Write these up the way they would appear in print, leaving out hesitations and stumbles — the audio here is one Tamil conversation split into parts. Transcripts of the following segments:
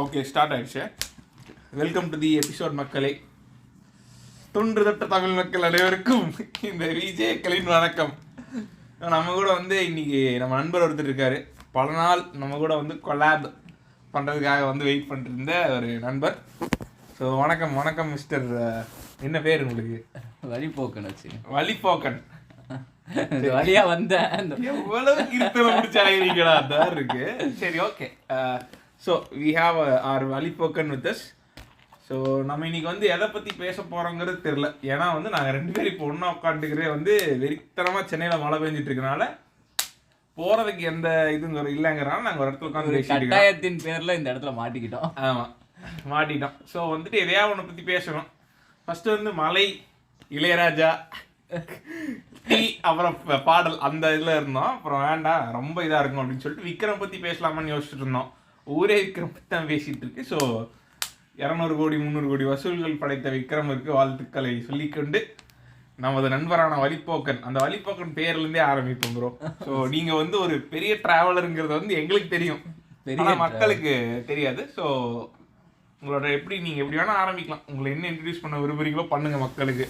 ஓகே, ஸ்டார்ட் ஆயிடுச்சு. வெல்கம் டு தி எபிசோட் மக்களே. தொன்று தொட்ட தமிழ் மக்கள் அனைவருக்கும் இந்த விஜேக்களின் வணக்கம். நம்ம கூட வந்து இன்னைக்கு நம்ம நண்பர் ஒருத்தர் இருக்காரு. பல நாள் நம்ம கூட வந்து கொலாப் பண்ணுறதுக்காக வந்து வெயிட் பண்ணிட்டு இருந்த ஒரு நண்பர். ஸோ வணக்கம் வணக்கம் மிஸ்டர். என்ன பேர் உங்களுக்கு? வழிபோக்கன் வச்சு வழிபோக்கன். வழியா வந்த எவ்வளவு கிருத்தம் முடிச்சாயிருக்கீங்களா அதான் இருக்கு. சரி, okay. So we have our Vazhipokkan with us. So நம்ம இன்னைக்கு வந்து எதை பற்றி பேச போகிறோங்கிறது தெரில. ஏன்னா வந்து நாங்கள் ரெண்டு பேரும் இப்போ ஒன்றா உட்காந்துக்கிறே வந்து வெறித்தனமாக சென்னையில் மழை பெஞ்சிட்டு இருக்கனால போகிறதுக்கு எந்த இதுங்கிற இல்லைங்கிறனால நாங்கள் ஒரு இடத்துல உட்காந்து கட்டாயத்தின் பேரில் இந்த இடத்துல மாட்டிக்கிட்டோம். ஆமாம், மாட்டிட்டோம். ஸோ வந்துட்டு எதையா ஒன்றை பற்றி பேசணும். ஃபஸ்ட்டு வந்து மலை, இளையராஜா, டீ, அப்புறம் பாடல், அந்த இதில் இருந்தோம். அப்புறம் வேண்டாம் ரொம்ப இதாக இருக்கும் அப்படின்னு சொல்லிட்டு விக்ரம் பற்றி பேசலாமான்னு யோசிச்சுட்டு இருந்தோம். ஊரே விக்ரம் பற்றி தான் பேசிகிட்டு இருக்கு. ஸோ 200 கோடி 300 கோடி வசூல்கள் படைத்த விக்ரமிற்கு வாழ்த்துக்களை சொல்லிக்கொண்டு நமது நண்பரான வழிபோக்கன், அந்த வழிபோக்கன் பேர்லேருந்தே ஆரம்பிப்போம் ப்ரோ. ஸோ நீங்கள் வந்து ஒரு பெரிய ட்ராவலருங்கிறது வந்து எங்களுக்கு தெரியும், பெரிய மக்களுக்கு தெரியாது. ஸோ உங்களோட நீங்கள் எப்படி வேணால் ஆரம்பிக்கலாம். உங்களை என்ன இன்ட்ரடியூஸ் பண்ண விரும்புறீங்களோ பண்ணுங்க மக்களுக்கு.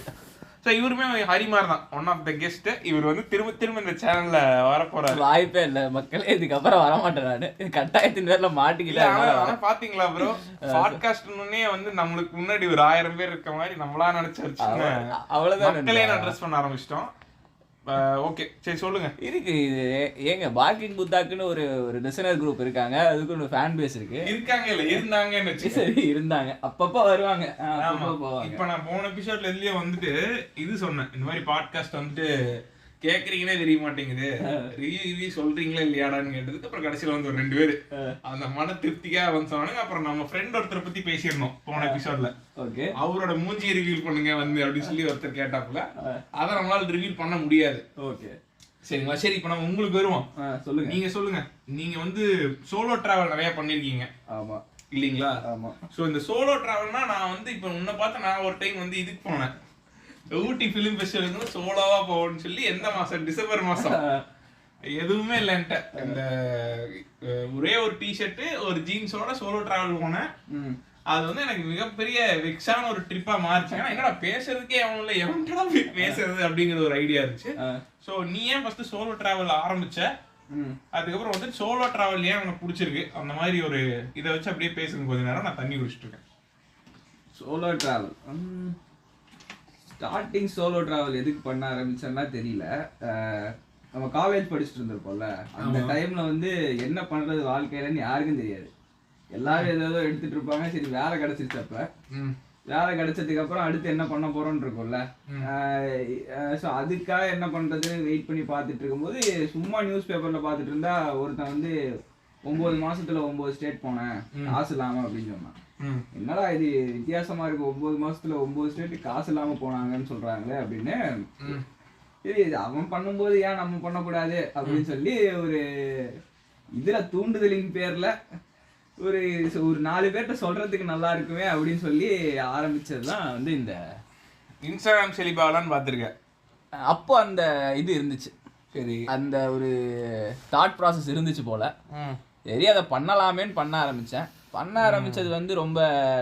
ஸோ இவருமே ஹரிமார் தான், ஒன் ஆஃப் த கெஸ்ட். இவர் வந்து திரும்ப இந்த சேனல்ல வரப்போறாரு. வாய்ப்பே இல்லை மக்களே, இதுக்கப்புறம் வரமாட்டேன் நான். கட்டாயத்தின் பேர்ல மாட்டிக்கிட்டேன். ஆனா பாத்தீங்களா ப்ரோ, பாட்காஸ்ட்னே வந்து நம்மளுக்கு முன்னாடி ஒரு 1000 பேர் இருக்க மாதிரி நம்மளா நினைச்சு அவ்வளவுதான் மக்களே அட்ரஸ் பண்ண ஆரம்பிச்சிட்டோம். ஓகே, சரி சொல்லுங்க. இருக்கு இது ஏங்க பார்க்கிங் புத்தாக்குன்னு ஒரு லிசனர் குரூப் இருக்காங்க. அதுக்கு ஒரு ஃபேன் பேஸ் இருக்கு. இருக்காங்க இல்ல இருந்தாங்க, சரி இருந்தாங்க, அப்பப்போ வருவாங்க. இப்ப நான் போன எபிசோட்ல இதுலயே வந்துட்டு இது சொன்னேன், இந்த மாதிரி பாட்காஸ்ட் வந்துட்டு கேக்குறீங்கன்னே தெரிய மாட்டேங்குது, ரிவ்யூ சொல்றீங்களா இல்லையாடான்னு கேட்டதுக்கு அப்புறம் கடைசியில வந்து ஒரு 2 பேரு அந்த மன திருப்திக்காக வந்து சொன்னாங்க. அப்புறம் நம்ம ஃப்ரெண்ட் ஒருத்தரை பத்தி பேசியிருந்தோம் போன எபிசோட்ல. அவரோட மூஞ்சியை ரிவீல் பண்ணுங்க வந்து அப்படின்னு சொல்லி ஒருத்தர் கேட்டாப்புல. அதை நம்மளால ரிவீல் பண்ண முடியாது. ஓகே, சரிங்களா? சரி, இப்ப நம்ம உங்களுக்கு வருவோம். சொல்லுங்க, நீங்க சொல்லுங்க. நீங்க வந்து சோலோ டிராவல் நிறைய பண்ணிருக்கீங்க. ஆமா இல்லீங்களா? ஆமா. சோ இந்த சோலோ டிராவல்னா நான் வந்து இப்ப உன்னை பார்த்து நான் ஒரு டைம் வந்து இதுக்கு போனேன், ஊட்டி ஃபிலிம் ஃபெஸ்டிவலுக்கு சோலோவா போகணும்னு சொல்லி. எந்த மாசம்? டிசம்பர் மாசம். எதுவுமே இல்லைன்ட்ட, இந்த ஒரே ஒரு டிஷர்ட்டு ஒரு ஜீன்ஸோட சோலோ டிராவல் போனேன். அது வந்து எனக்கு மிகப்பெரிய வெக்ஸான ஒரு ட்ரிப்பா மாறிச்சு. ஏன்னா என்னடா பேசுறதுக்கே அவன் இல்லை, எவன்டா பேசுறது அப்படிங்கிற ஒரு ஐடியா இருந்துச்சு. ஸோ நீ ஏன் ஃபர்ஸ்ட் சோலோ டிராவல் ஆரம்பிச்ச, அதுக்கப்புறம் வந்து சோலோ டிராவல் ஏன் உனக்கு பிடிச்சிருக்கு, அந்த மாதிரி ஒரு இதை வச்சு அப்படியே பேசுங்க. கொஞ்ச நேரம் நான் தண்ணி குடிச்சிட்டு இருக்கேன். Solo travel starting solo travel எதுக்கு பண்ண ஆரம்பிச்சேன்னா தெரியல. நம்ம காலேஜ் படிச்சுட்டு இருந்திருப்போம்ல, அந்த டைம்ல வந்து என்ன பண்றது வாழ்க்கையிலன்னு யாருக்கும் தெரியாது. எல்லாரும் ஏதோ எடுத்துட்டு இருப்பாங்க. சரி, வேலை கிடைச்சிருச்சு. அப்ப வேலை கிடைச்சதுக்கு அப்புறம் அடுத்து என்ன பண்ண போறோம்னு இருக்கும்ல. ஸோ அதுக்காக என்ன பண்றது வெயிட் பண்ணி பார்த்துட்டு இருக்கும்போது சும்மா நியூஸ் பேப்பர்ல பார்த்துட்டு இருந்தா ஒருத்தன் வந்து 9 மாசத்துல 9 ஸ்டேட் போனேன் காசு இல்லாம அப்படின்னு சொன்னான். என்னடா இது வித்தியாசமா இருக்கு, 9 மாசத்துல 9 ஸ்டேட் காசு இல்லாம போனாங்கன்னு சொல்றாங்களே அப்படின்னு. சரி, அவன் பண்ணும்போது ஏன் நம்ம பண்ணக்கூடாது அப்படின்னு சொல்லி ஒரு இதுல தூண்டுதலின் பேர்ல ஒரு 4 பேர்கிட்ட சொல்றதுக்கு நல்லா இருக்குமே அப்படின்னு சொல்லி ஆரம்பிச்சதுதான் வந்து இந்த இன்ஸ்டாகிராம் செலிபாலான்னு பார்த்துருக்கேன். அப்போ அந்த இது இருந்துச்சு. சரி, அந்த ஒரு தாட் ப்ராசஸ் இருந்துச்சு போல. சரி, அதை பண்ணலாமேன்னு பண்ண ஆரம்பிச்சேன். பண்ண ஆரம்பிச்சது வந்து ரொம்ப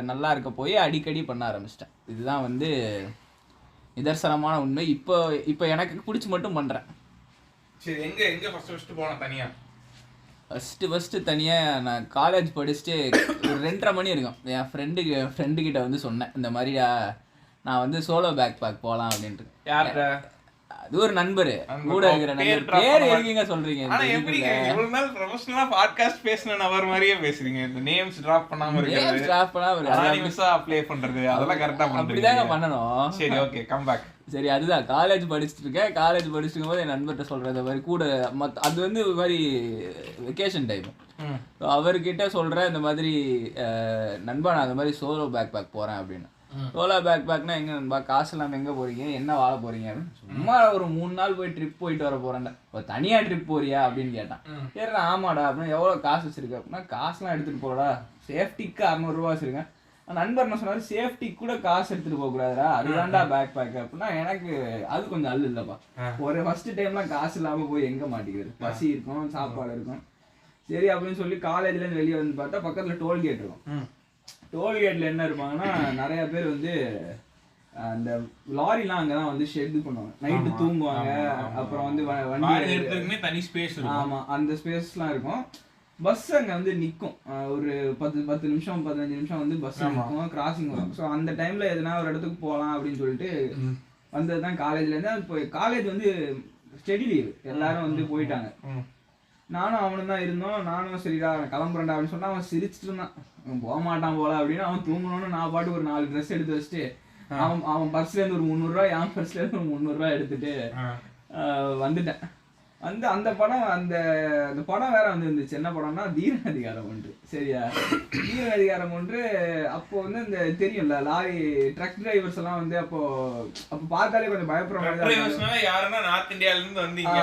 நல்லா இருக்க போய் அடிக்கடி பண்ண ஆரம்பிச்சிட்டேன். இதுதான் வந்து நிதர்சனமான உண்மை. இப்போ எனக்கு பிடிச்சி மட்டும் பண்றேன். சரி, எங்க ஃபர்ஸ்ட் போன தனியா? ஃபர்ஸ்ட் தனியாக நான் காலேஜ் படிச்சுட்டு ஒரு 2:30 மணி இருக்கும். என் ஃப்ரெண்டு கிட்ட வந்து சொன்னேன், இந்த மாதிரி நான் வந்து சோலோ பேக் போகலாம் அப்படின்ட்டு. யார்கிட்ட? அது ஒரு நண்பர் கூட இருக்கிற நண்பர். பேர் எதுக்குங்க சொல்றீங்க? ஆனா எப்படிங்க இவ்வளவு நாள் ப்ரொஃபஷனலா பாட்காஸ்ட் பேசின நபர் மாதிரியே பேசுறீங்க. இந்த நேம்ஸ் டிராப் பண்ணாம இருக்கிறது, டிராப் பண்ணாம அனானிமஸா ப்ளே பண்றது, அதெல்லாம் கரெக்ட்டா பண்றீங்க. அப்படிதாங்க பண்ணணும். சரி, ஓகே, கம் பேக். சரி, அதுதான் காலேஜ் படிச்சுட்டு இருக்கேன். காலேஜ் படிச்சுட்டு இருக்கும்போது என் நண்பர்கிட்ட சொல்றது மாதிரி கூட அது வந்து ஒரு மாதிரி வெக்கேஷன் டைம். அவர்கிட்ட சொல்றேன், இந்த மாதிரி நண்பா நான் அந்த மாதிரி சோலோ பேக் போறேன் அப்படின்னு. சோலோ பேக்னா எங்க நண்பா, காசு இல்லாமல் எங்கே போறீங்க, என்ன வாழ போறீங்க அப்படின்னு. சும்மா ஒரு 3 நாள் போய் ட்ரிப் போயிட்டு வர போறேன்டா. ஒரு தனியா ட்ரிப் போறியா அப்படின்னு கேட்டான். சரி, ஆமாடா அப்படின்னு. எவ்வளோ காசு வச்சிருக்க அப்படின்னா, காசுலாம் எடுத்துட்டு போடா, சேஃப்டிக்கு 600 ரூபா வச்சிருக்கேன். நண்பர் என்ன சொன்னாரு, சேஃப்டி கூட காசு எடுத்துட்டு போக கூடாதுடா, அதுதான்டா பேக் அப்படின்னா. எனக்கு அது கொஞ்சம் அல்ல இல்லப்பா. ஒரு ஃபர்ஸ்ட் டைம்லாம் காசு இல்லாம போய் எங்க மாட்டிக்கிறது, பசி இருக்கும், சாப்பாடு இருக்கும். சரி அப்படின்னு சொல்லி காலேஜ்ல இருந்து வெளியே வந்து பார்த்தா பக்கத்துல டோல்கேட் இருக்கும். டோல்கேட்ல என்ன இருப்பாங்கன்னா நிறைய பேர் வந்து அந்த லாரிலாம் அங்கதான் வந்து ஷெட் பண்ணுவாங்க, நைட்டு தூங்குவாங்க. அப்புறம் வந்து வண்டி தனி ஸ்பேஸ். ஆமா, அந்த ஸ்பேஸ்லாம் இருக்கும். பஸ் அங்க வந்து நிக்கும், ஒரு 10 நிமிஷம் 15 நிமிஷம் வந்து பஸ் நிக்கும், கிராசிங் வரும். ஸோ அந்த டைம்ல எதனா ஒரு இடத்துக்கு போகலாம் அப்படின்னு சொல்லிட்டு வந்ததுதான் காலேஜ்ல இருந்து. இப்போ காலேஜ் வந்து ஸ்டடி லீவ், எல்லாரும் வந்து போயிட்டாங்க. நானும் அவனும் தான் இருந்தோம். நானும் சரிடா கிளம்புறேன்டா அப்படின்னு சொன்னா அவன் சிரிச்சிட்டு இருந்தான், அவன் போக மாட்டான் போல அப்படின்னு. அவன் தூங்கணும்னு நான் பாட்டு ஒரு 4 ட்ரெஸ் எடுத்து வச்சுட்டு அவன் பர்ஸ்ல இருந்து ஒரு 300 ரூபாய், என் பர்ஸ்ல இருந்து ஒரு 300 ரூபாய் எடுத்துட்டு வந்துட்டேன். வந்து அந்த படம் அந்த படம் வேற வந்து இருந்துச்சு. என்ன படம்னா தீரன் அதிகாரம் 1. சரியா, தீரன் அதிகாரம் 1. அப்போ வந்து இந்த தெரியும்ல லாரி ட்ரக் டிரைவர்ஸ் எல்லாம் வந்து அப்போ பார்த்தாலே கொஞ்சம் பயப்படுற மாதிரி. யாருன்னா நார்த் இந்தியால இருந்து வந்தீங்க,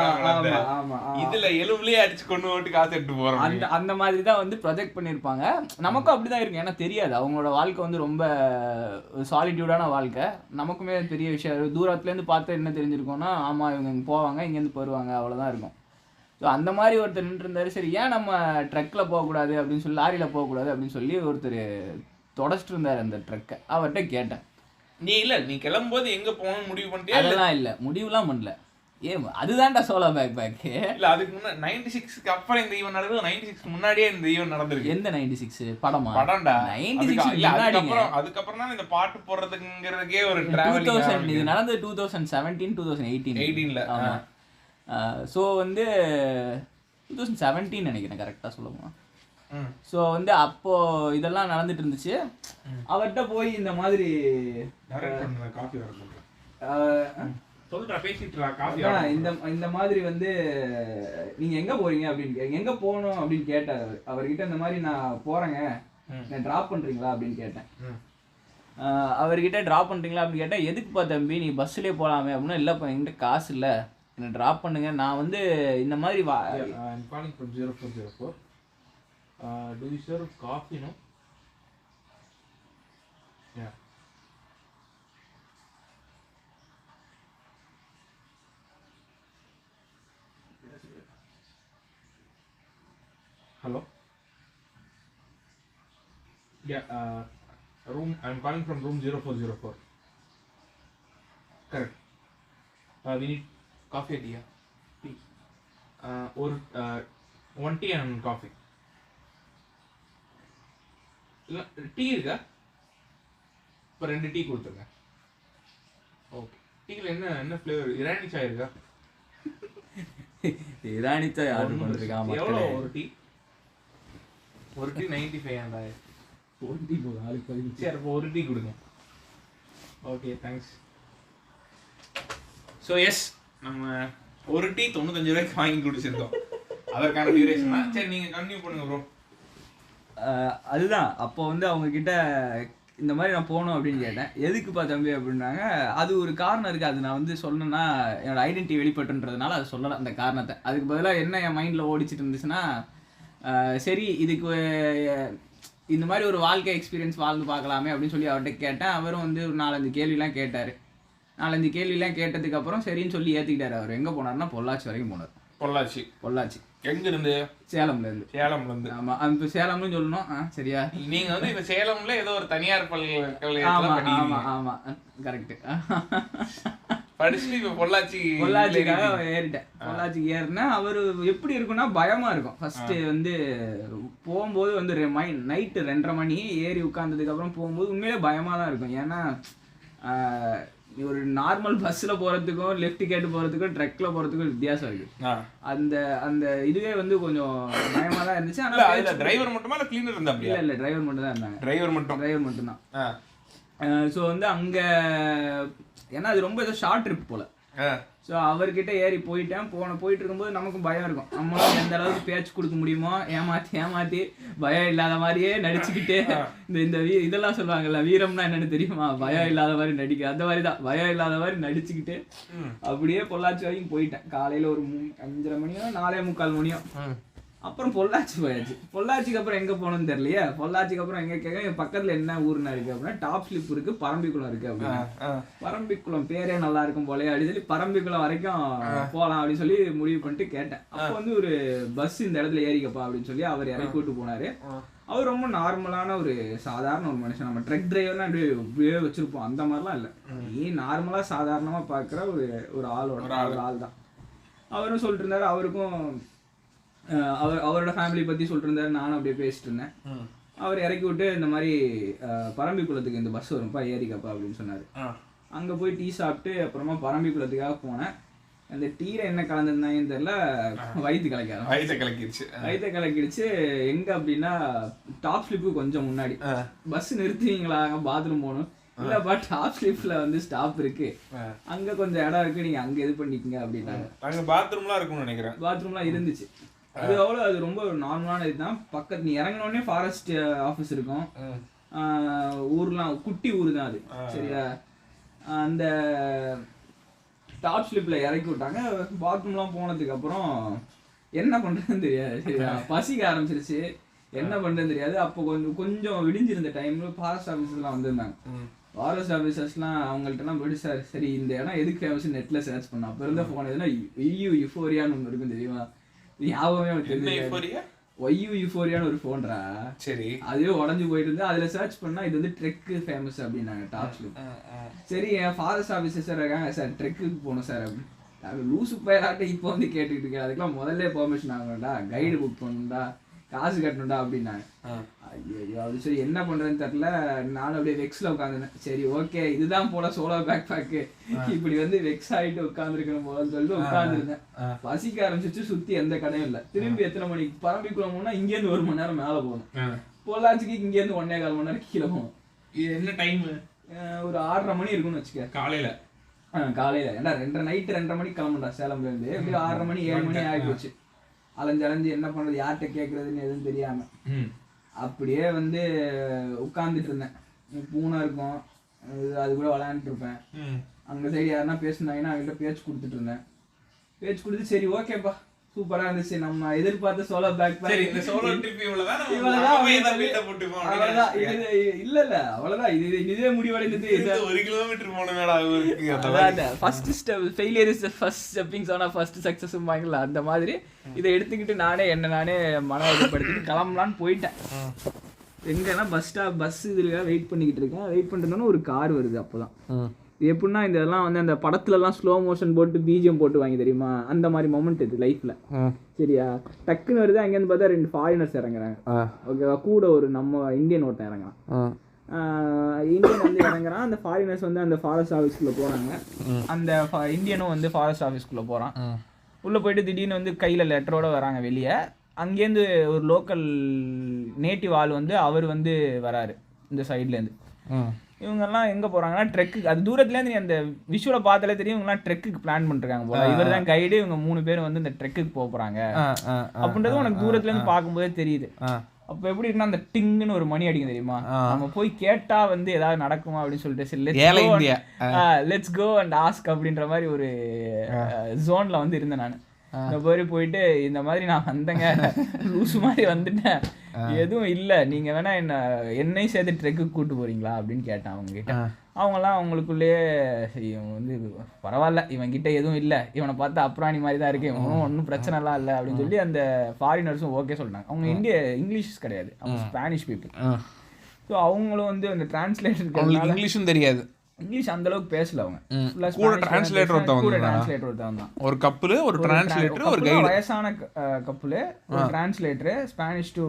இதுல எலும்புலயே அடிச்சு கொண்டு போட்டு காசு எடுத்து போறோம். அந்த மாதிரி தான் வந்து ப்ரொஜெக்ட் பண்ணிருப்பாங்க. நமக்கும் அப்படிதான் இருக்கு, ஏன்னா தெரியாது அவங்களோட வாழ்க்கை வந்து ரொம்ப சாலிட்யூடான வாழ்க்கை. நமக்குமே பெரிய விஷயம், தூரத்துல இருந்து பார்த்து என்ன தெரிஞ்சிருக்கோம்னா ஆமா இவங்க இங்க போவாங்க, இங்க இருந்து போயிருவாங்க, அவ்வளவுதான் இருக்கும். ஸோ அந்த மாதிரி ஒருத்தர் நின்று இருந்தாரு. சரி ஏன் நம்ம ட்ரக்கில் போகக்கூடாது அப்படின்னு சொல்லி, லாரியில் போகக்கூடாது அப்படின்னு சொல்லி ஒருத்தர் தொடச்சிட்டு இருந்தார் அந்த ட்ரக்கை. அவர்கிட்ட கேட்டேன், நீ கிளம்பும்போது எங்கே போகணும்னு முடிவு பண்ணிட்டே? அதெல்லாம் இல்லை, முடிவுலாம் பண்ணல. அதுதான்டா சோலோ பேக். இல்லை அதுக்கு முன்னாடி 96க்கு அப்புறம் இந்த ஈவென்ட் நடக்குது, 96 முன்னாடியே இந்த ஈவென்ட் நடந்திருக்கு. எந்த 96 படமா? படம்டா 96. அதுக்கப்புறம் தான் இந்த பாட்டு போடுறதுங்கிறதுக்கே ஒரு 2000. இது நடந்தது 2017 2018. ஆமா. ஸோ வந்து 2017 நினைக்கிறேன் கரெக்டாக சொல்லணும். ஸோ வந்து அப்போ இதெல்லாம் நடந்துட்டு இருந்துச்சு. அவர்கிட்ட போய் இந்த மாதிரி இந்த மாதிரி வந்து நீங்க எங்க போறீங்க அப்படின்னு, எங்க போகணும் அப்படின்னு கேட்டார் அவர்கிட்ட. இந்த மாதிரி நான் போறேங்க, நான் டிராப் பண்றீங்களா அப்படின்னு கேட்டேன். அவர்கிட்ட டிராப் பண்றீங்களா அப்படின்னு கேட்டேன். எதுக்குப்பா தம்பி, நீ பஸ்லயே போகலாமே அப்படின்னா, இல்லப்பா என்கிட்ட காசு இல்லை, என்ன ட்ராப் பண்ணுங்க, நான் வந்து இந்த மாதிரி I'm calling from 0404. Do you serve coffee, no? Yeah. Hello? Yeah, room, I'm calling from room 0404. Correct. We need coffee or tea? Tea. Or 1 tea and coffee. Tea இருக்கா? இப்போ 2 டீ கொடுத்துருங்க. ஓகே. டீயில் என்ன ஃப்ளேவர்? இரானி சாய் இருக்கா? இரானி சாய் ஆர்டர் பண்ணிருக்காங்க. எவ்வளோ ஒரு டீ? ஒரு டீ 95 ஆண்டா. ஒரு டீ போதும், ஆளுக்கு 15. சரி அப்போ ஒரு டீ கொடுங்க. Okay thanks. ஸோ எஸ், நம்ம ஒரு டீ 95 ரூபாய்க்கு வாங்கி குடிச்சிருந்தோம். அதற்கான டியூரேஷனா? சரி நீங்கள் கண்டினியூ பண்ணுங்க ப்ரோ. அதுதான் அப்போ வந்து அவங்க கிட்ட இந்த மாதிரி நான் போகணும் அப்படின்னு கேட்டேன். எதுக்குப்பா தம்பி அப்படின்னாங்க. அது ஒரு காரணம் இருக்குது, அது நான் வந்து சொன்னேன்னா என்னோட ஐடென்டிட்டி வெளிப்பட்டுன்றதுனால அது சொல்லலாம் அந்த காரணத்தை. அதுக்கு பதிலாக என்ன என் மைண்டில் ஓடிச்சிட்டு இருந்துச்சுன்னா, சரி இதுக்கு இந்த மாதிரி ஒரு வாழ்க்கை எக்ஸ்பீரியன்ஸ் வாழ்ந்து பார்க்கலாமே அப்படின்னு சொல்லி அவர்கிட்ட கேட்டேன். அவரும் வந்து ஒரு 4-5 கேள்விலாம் கேட்டார். 4-5 கேள்விலாம் கேட்டதுக்கப்புறம் சரின்னு சொல்லி ஏற்றிக்கிட்டார். அவர் எங்கே போனார்னா பொள்ளாச்சி வரைக்கும் போனார். பொள்ளாச்சி எங்கிருந்து? சேலம்லேருந்து. ஆமாம், இப்போ சேலம்னு சொல்லணும். சரியா, நீங்கள் வந்து இப்போ சேலம்ல ஏதோ ஒரு தனியார் பல்கலைக்கழகம். ஆமாம் கரெக்டு. படிச்சுட்டு இப்போ பொள்ளாச்சிக்காக ஏறிட்டேன். பொள்ளாச்சிக்கு ஏறினா அவர் எப்படி இருக்குன்னா பயமாக இருக்கும். ஃபஸ்ட்டு வந்து போகும்போது வந்து நைட்டு 2:30 மணி ஏறி உட்காந்ததுக்கப்புறம் போகும்போது உண்மையிலே பயமாக தான் இருக்கும். ஏன்னா ஒரு நார்மல் பஸ்ல போறதுக்கும் லெஃப்ட் கேட்டு போறதுக்கும் ட்ரக்ல போறதுக்கும் வித்தியாசம் இருக்கு. அந்த அந்த இதுவே வந்து கொஞ்சம் பயமா தான் இருந்துச்சு. ஆனா டிரைவர் மட்டுமா இல்ல கிளீனர் இருந்தாங்க? இல்ல டிரைவர் மட்டும் தான் இருந்தாங்க. டிரைவர் மட்டும் தான். ஸோ வந்து அங்க ஏன்னா அது ரொம்ப ஏதோ ஷார்ட் ட்ரிப் போல. ஸோ அவர்கிட்ட ஏறி போயிட்டு இருக்கும்போது நமக்கும் பயம் இருக்கும். நம்மளால எந்த அளவுக்கு பேச்சு கொடுக்க முடியுமோ ஏமாத்தி பயம் இல்லாத மாதிரியே நடிச்சுக்கிட்டு இந்த இதெல்லாம் சொல்லுவாங்கல்ல, வீரம்னா என்னன்னு தெரியுமா, பயம் இல்லாத மாதிரி நடிக்க, அந்த மாதிரி தான் பயம் இல்லாத மாதிரி நடிச்சுக்கிட்டு அப்படியே பொள்ளாச்சி வரைக்கும் போயிட்டேன். காலையில ஒரு 5:30 மணியோ 4:45 மணியோ. அப்புறம் பொள்ளாச்சி போயாச்சு. பொள்ளாச்சிக்கு அப்புறம் எங்க போகணும்னு தெரியலையே. பொள்ளாச்சிக்கு அப்புறம் எங்க கேட்க பக்கத்துல என்ன ஊர்னா இருக்கு அப்படின்னா டாப் ஸ்லிப் இருக்கு, பரம்பிக்குளம் இருக்கு அப்படின்னா. பரம்பிக்குளம் பேரே நல்லா இருக்கும் போலயே அப்படின்னு சொல்லி பரம்பிக்குளம் வரைக்கும் போகலாம் அப்படின்னு சொல்லி முடிவு பண்ணிட்டு கேட்டேன். அப்போ வந்து ஒரு பஸ் இந்த இடத்துல ஏறிக்கப்பா அப்படின்னு சொல்லி அவர் இறக்கி விட்டு போனாரு. அவர் ரொம்ப நார்மலான ஒரு சாதாரண ஒரு மனுஷன். நம்ம ட்ரக் டிரைவர்லாம் அப்படியே வச்சிருப்போம் அந்த மாதிரிலாம் இல்லை. நீ நார்மலா சாதாரணமா பாக்குற ஒரு ஆள் தான். அவரும் சொல்லிட்டு இருந்தாரு. அவருக்கும் அவரோட ஃபேமிலி பத்தி சொல்லிட்டு இருந்தாரு. நானும் அப்படியே பேசிட்டு இருந்தேன். அவர் இறக்கி விட்டு இந்த மாதிரி பரம்பிக்குளத்துக்கு இந்த பஸ் வரும்ப்பா ஏறிக்கப்பா அப்படின்னு சொன்னாரு. அங்க போய் டீ சாப்பிட்டு அப்புறமா பரம்பிக்குளத்துக்காக போனேன். அந்த டீல என்ன கலந்துருந்தாங்கன்னு தெரியல, வயிற்ற கலக்கிடுச்சு. எங்க அப்படின்னா டாப் ஸ்லிப்பு கொஞ்சம் முன்னாடி. பஸ் நிறுத்துவீங்களா, பாத்ரூம் போகணும். இல்லப்பா டாப் ஸ்லிப்ல வந்து ஸ்டாப் இருக்கு, அங்க கொஞ்சம் இடம் இருக்கு, நீங்க அங்க இது பண்ணிக்கங்க அப்படின்னாங்க. பாத்ரூம்லாம் இருக்கும்னு நினைக்கிறேன். பாத்ரூம்லாம் இருந்துச்சு. அது அவ்வளோ அது ரொம்ப நார்மலான இதுதான். பக்கத்து நீ இறங்கினோடனே ஃபாரஸ்ட் ஆஃபீஸ் இருக்கும். ஊர்லாம் குட்டி ஊர் தான் அது. சரியா, அந்த டாப் ஸ்லிப்ல இறக்கி விட்டாங்க. பாத்ரூம்லாம் போனதுக்கு அப்புறம் என்ன பண்றதுன்னு தெரியாது. சரியா, பசிக்க ஆரம்பிச்சிருச்சு, என்ன பண்றதுன்னு தெரியாது. அப்போ கொஞ்சம் விடிஞ்சிருந்த டைம்ல ஃபாரஸ்ட் ஆஃபீஸர்லாம் வந்திருந்தாங்க. ஃபாரஸ்ட் ஆஃபீஸர்ஸ்லாம் அவங்கள்ட்டலாம் போயிட்டு சார் சரி இந்த இடம் எதுக்கு ஃபேமஸ் நெட்ல சர்ச் பண்ண. அப்போ இருந்த ஃபோன் எதுனா யுஃபோரியான்னு ஒன்று இருக்கும் தெரியுமா? ஞாபகமே எனக்கு தெரிஞ்சு யுஃபோரியான்னு ஒரு ஃபோன்ரா. சரி, அதுவே உடஞ்சு போயிட்டு இருந்து அதுல சர்ச் பண்ணா இது வந்து ட்ரெக்கு ஃபேமஸ் அப்படின்னாங்க டாப் ஸ்லிப். சரி, என் ஃபாரஸ்ட் ஆஃபீஸர் சார் இருக்காங்க, சார் ட்ரெக்குக்கு போகணும் சார் அப்படின்னு. லூசு பயிராட்ட இப்போ வந்து கேட்டுக்கிட்டு இருக்கேன். அதுக்கெல்லாம் முதல்ல பெர்மிஷன் ஆகணும்டா, கைடு புக் பண்ணணும்டா, காசு கட்டணும்டா அப்படின்னாங்க. ஐயோ அது சரி என்ன பண்றேன்னு தெரியல. நானும் அப்படியே வெக்ஸ்ல உட்காந்துனேன். சரி ஓகே இதுதான் போல சோலோ பேக் பேக்கு, இப்படி வந்து வெக்ஸ் ஆகிட்டு உட்காந்துருக்கணும் போலன்னு சொல்லிட்டு உட்காந்துருந்தேன். பசிக்க ஆரம்பிச்சிச்சு. சுத்தி எந்த கடையும் இல்லை. திரும்பி எத்தனை மணிக்கு பரம்பிக்குளம் போனா இங்க இருந்து 1 மணி நேரம் மேல போகணும். பொள்ளாச்சிக்கு இங்க இருந்து 1.25 மணி நேரம் கீழே போகணும். என்ன டைம்? ஒரு 6:30 மணி இருக்கும்னு வச்சுக்க. காலையில ஏன்னா 2:30 மணிக்கு கிளம்புண்டா சேலம்ல இருந்து. எப்படி 6:30 மணி 7 மணி ஆகி போச்சு. அலைஞ்சு என்ன பண்றது, யார்கிட்ட கேட்கறதுன்னு எதுவும் தெரியாம அப்படியே வந்து உட்கார்ந்துட்டு இருந்தேன். பூனை இருக்கும், அது கூட விளையாண்டுட்டு இருப்பேன். அங்க சைடு யாருன்னா பேசினாங்கன்னா அவங்கள்ட்ட பேச்சு கொடுத்துட்டு இருந்தேன். பேச்சு கொடுத்து சரி ஓகேப்பா சூப்பரா இருந்துச்சு, நம்ம எதிர்பார்த்த சோலோ பேக் பேக். இல்ல அவ்வளவுதான், இதே முடிவடைந்தது. 1 கிலோமீட்டர் போன first step failure is the first stepping stone of first success வாங்கல. அந்த மாதிரி இதை எடுத்துக்கிட்டு நானே மன இதுபடுத்திட்டு கிளம்பலான்னு போயிட்டேன். எங்கன்னா பஸ் இதுல வெயிட் பண்ணிக்கிட்டு இருக்கேன். வெயிட் பண்ணிட்டு ஒரு கார் வருது. அப்போதான் எப்படின்னா இந்த இதெல்லாம் வந்து அந்த படத்துலலாம் ஸ்லோ மோஷன் போட்டு பிஜிஎம் போட்டு வாங்கி தெரியுமா, அந்த மாதிரி மொமெண்ட் இது லைஃப்ல. சரியா, டக்குன்னு வருது. அங்கேருந்து பார்த்தா 2 ஃபாரினர்ஸ் இறங்குறாங்க. ஓகேவா, கூட ஒரு நம்ம இந்தியன் ஒருத்தன் இறங்குறான். இந்தியன் வந்து இறங்குறான். அந்த ஃபாரினர்ஸ் வந்து அந்த ஃபாரஸ்ட் ஆஃபீஸ்க்குள்ள போறாங்க. அந்த இந்தியனும் வந்து ஃபாரஸ்ட் ஆஃபீஸ்க்குள்ள போறான். உள்ள போயிட்டு திடீர்னு வந்து கையில லெட்டரோட வராங்க வெளியே. அங்கேருந்து ஒரு லோக்கல் நேட்டிவ் ஆள் வந்து அவர் வந்து வராரு இந்த சைட்லேருந்து. இவங்கெல்லாம் எங்கே போகிறாங்கன்னா ட்ரெக்குக்கு. அது தூரத்துலேருந்து நீ அந்த விஷுவலை பார்த்தாலே தெரியும் இவங்கெல்லாம் ட்ரெக்குக்கு பிளான் பண்ணிருக்காங்க போல. இவர் தான் கைடு, இவங்க 3 பேர் வந்து இந்த ட்ரெக்குக்கு போகிறாங்க அப்படின்றது உனக்கு தூரத்துலேருந்து பார்க்கும்போதே தெரியுது. அப்போ எப்படி இருக்குன்னா அந்த டிங்குன்னு ஒரு மணி அடிக்கும் தெரியுமா, நம்ம போய் கேட்டா வந்து ஏதாவது நடக்குமா அப்படின்னு சொல்லிட்டு லெட்ஸ் கோ அண்ட் ஆஸ்க் அப்படின்ற மாதிரி ஒரு ஜோன்ல வந்து இருந்தேன் நான். இந்த மாதிரி போயிட்டு இந்த மாதிரி நான் வந்தேங்க, லூசு மாதிரி வந்துட்டேன், எதுவும் இல்லை, நீங்க வேணா என்னையும் சேர்த்து ட்ரெக்குக்கு கூட்டு போறீங்களா அப்படின்னு கேட்டேன் அவங்க கிட்ட. அவங்கெல்லாம் அவங்களுக்குள்ளேயே இவன் வந்து பரவாயில்ல, இவன் கிட்ட எதுவும் இல்லை, இவனை பார்த்தா அப்ராணி மாதிரி தான் இருக்கு, இவனும் ஒன்றும் பிரச்சனைலாம் இல்லை அப்படின்னு சொல்லி அந்த ஃபாரினர்ஸும் ஓகே சொல்லிட்டாங்க. அவங்க இங்கிலீஷ் கிடையாது, அவங்க ஸ்பானிஷ் பீப்புள். ஸோ அவங்களும் வந்து அந்த டிரான்ஸ்லேட்டர் இங்கிலீஷும் தெரியாது, இங்கிலீஷ் அந்த அளவுக்கு பேசல. அவங்க கூட டிரான்ஸ்லேட்டர் ஒருத்தவங்க, ஒரு கப்புல ஒரு டிரான்ஸ்லேட்டர், ஒரு கைடு, வயசான கப்புல ஒரு translator, Spanish to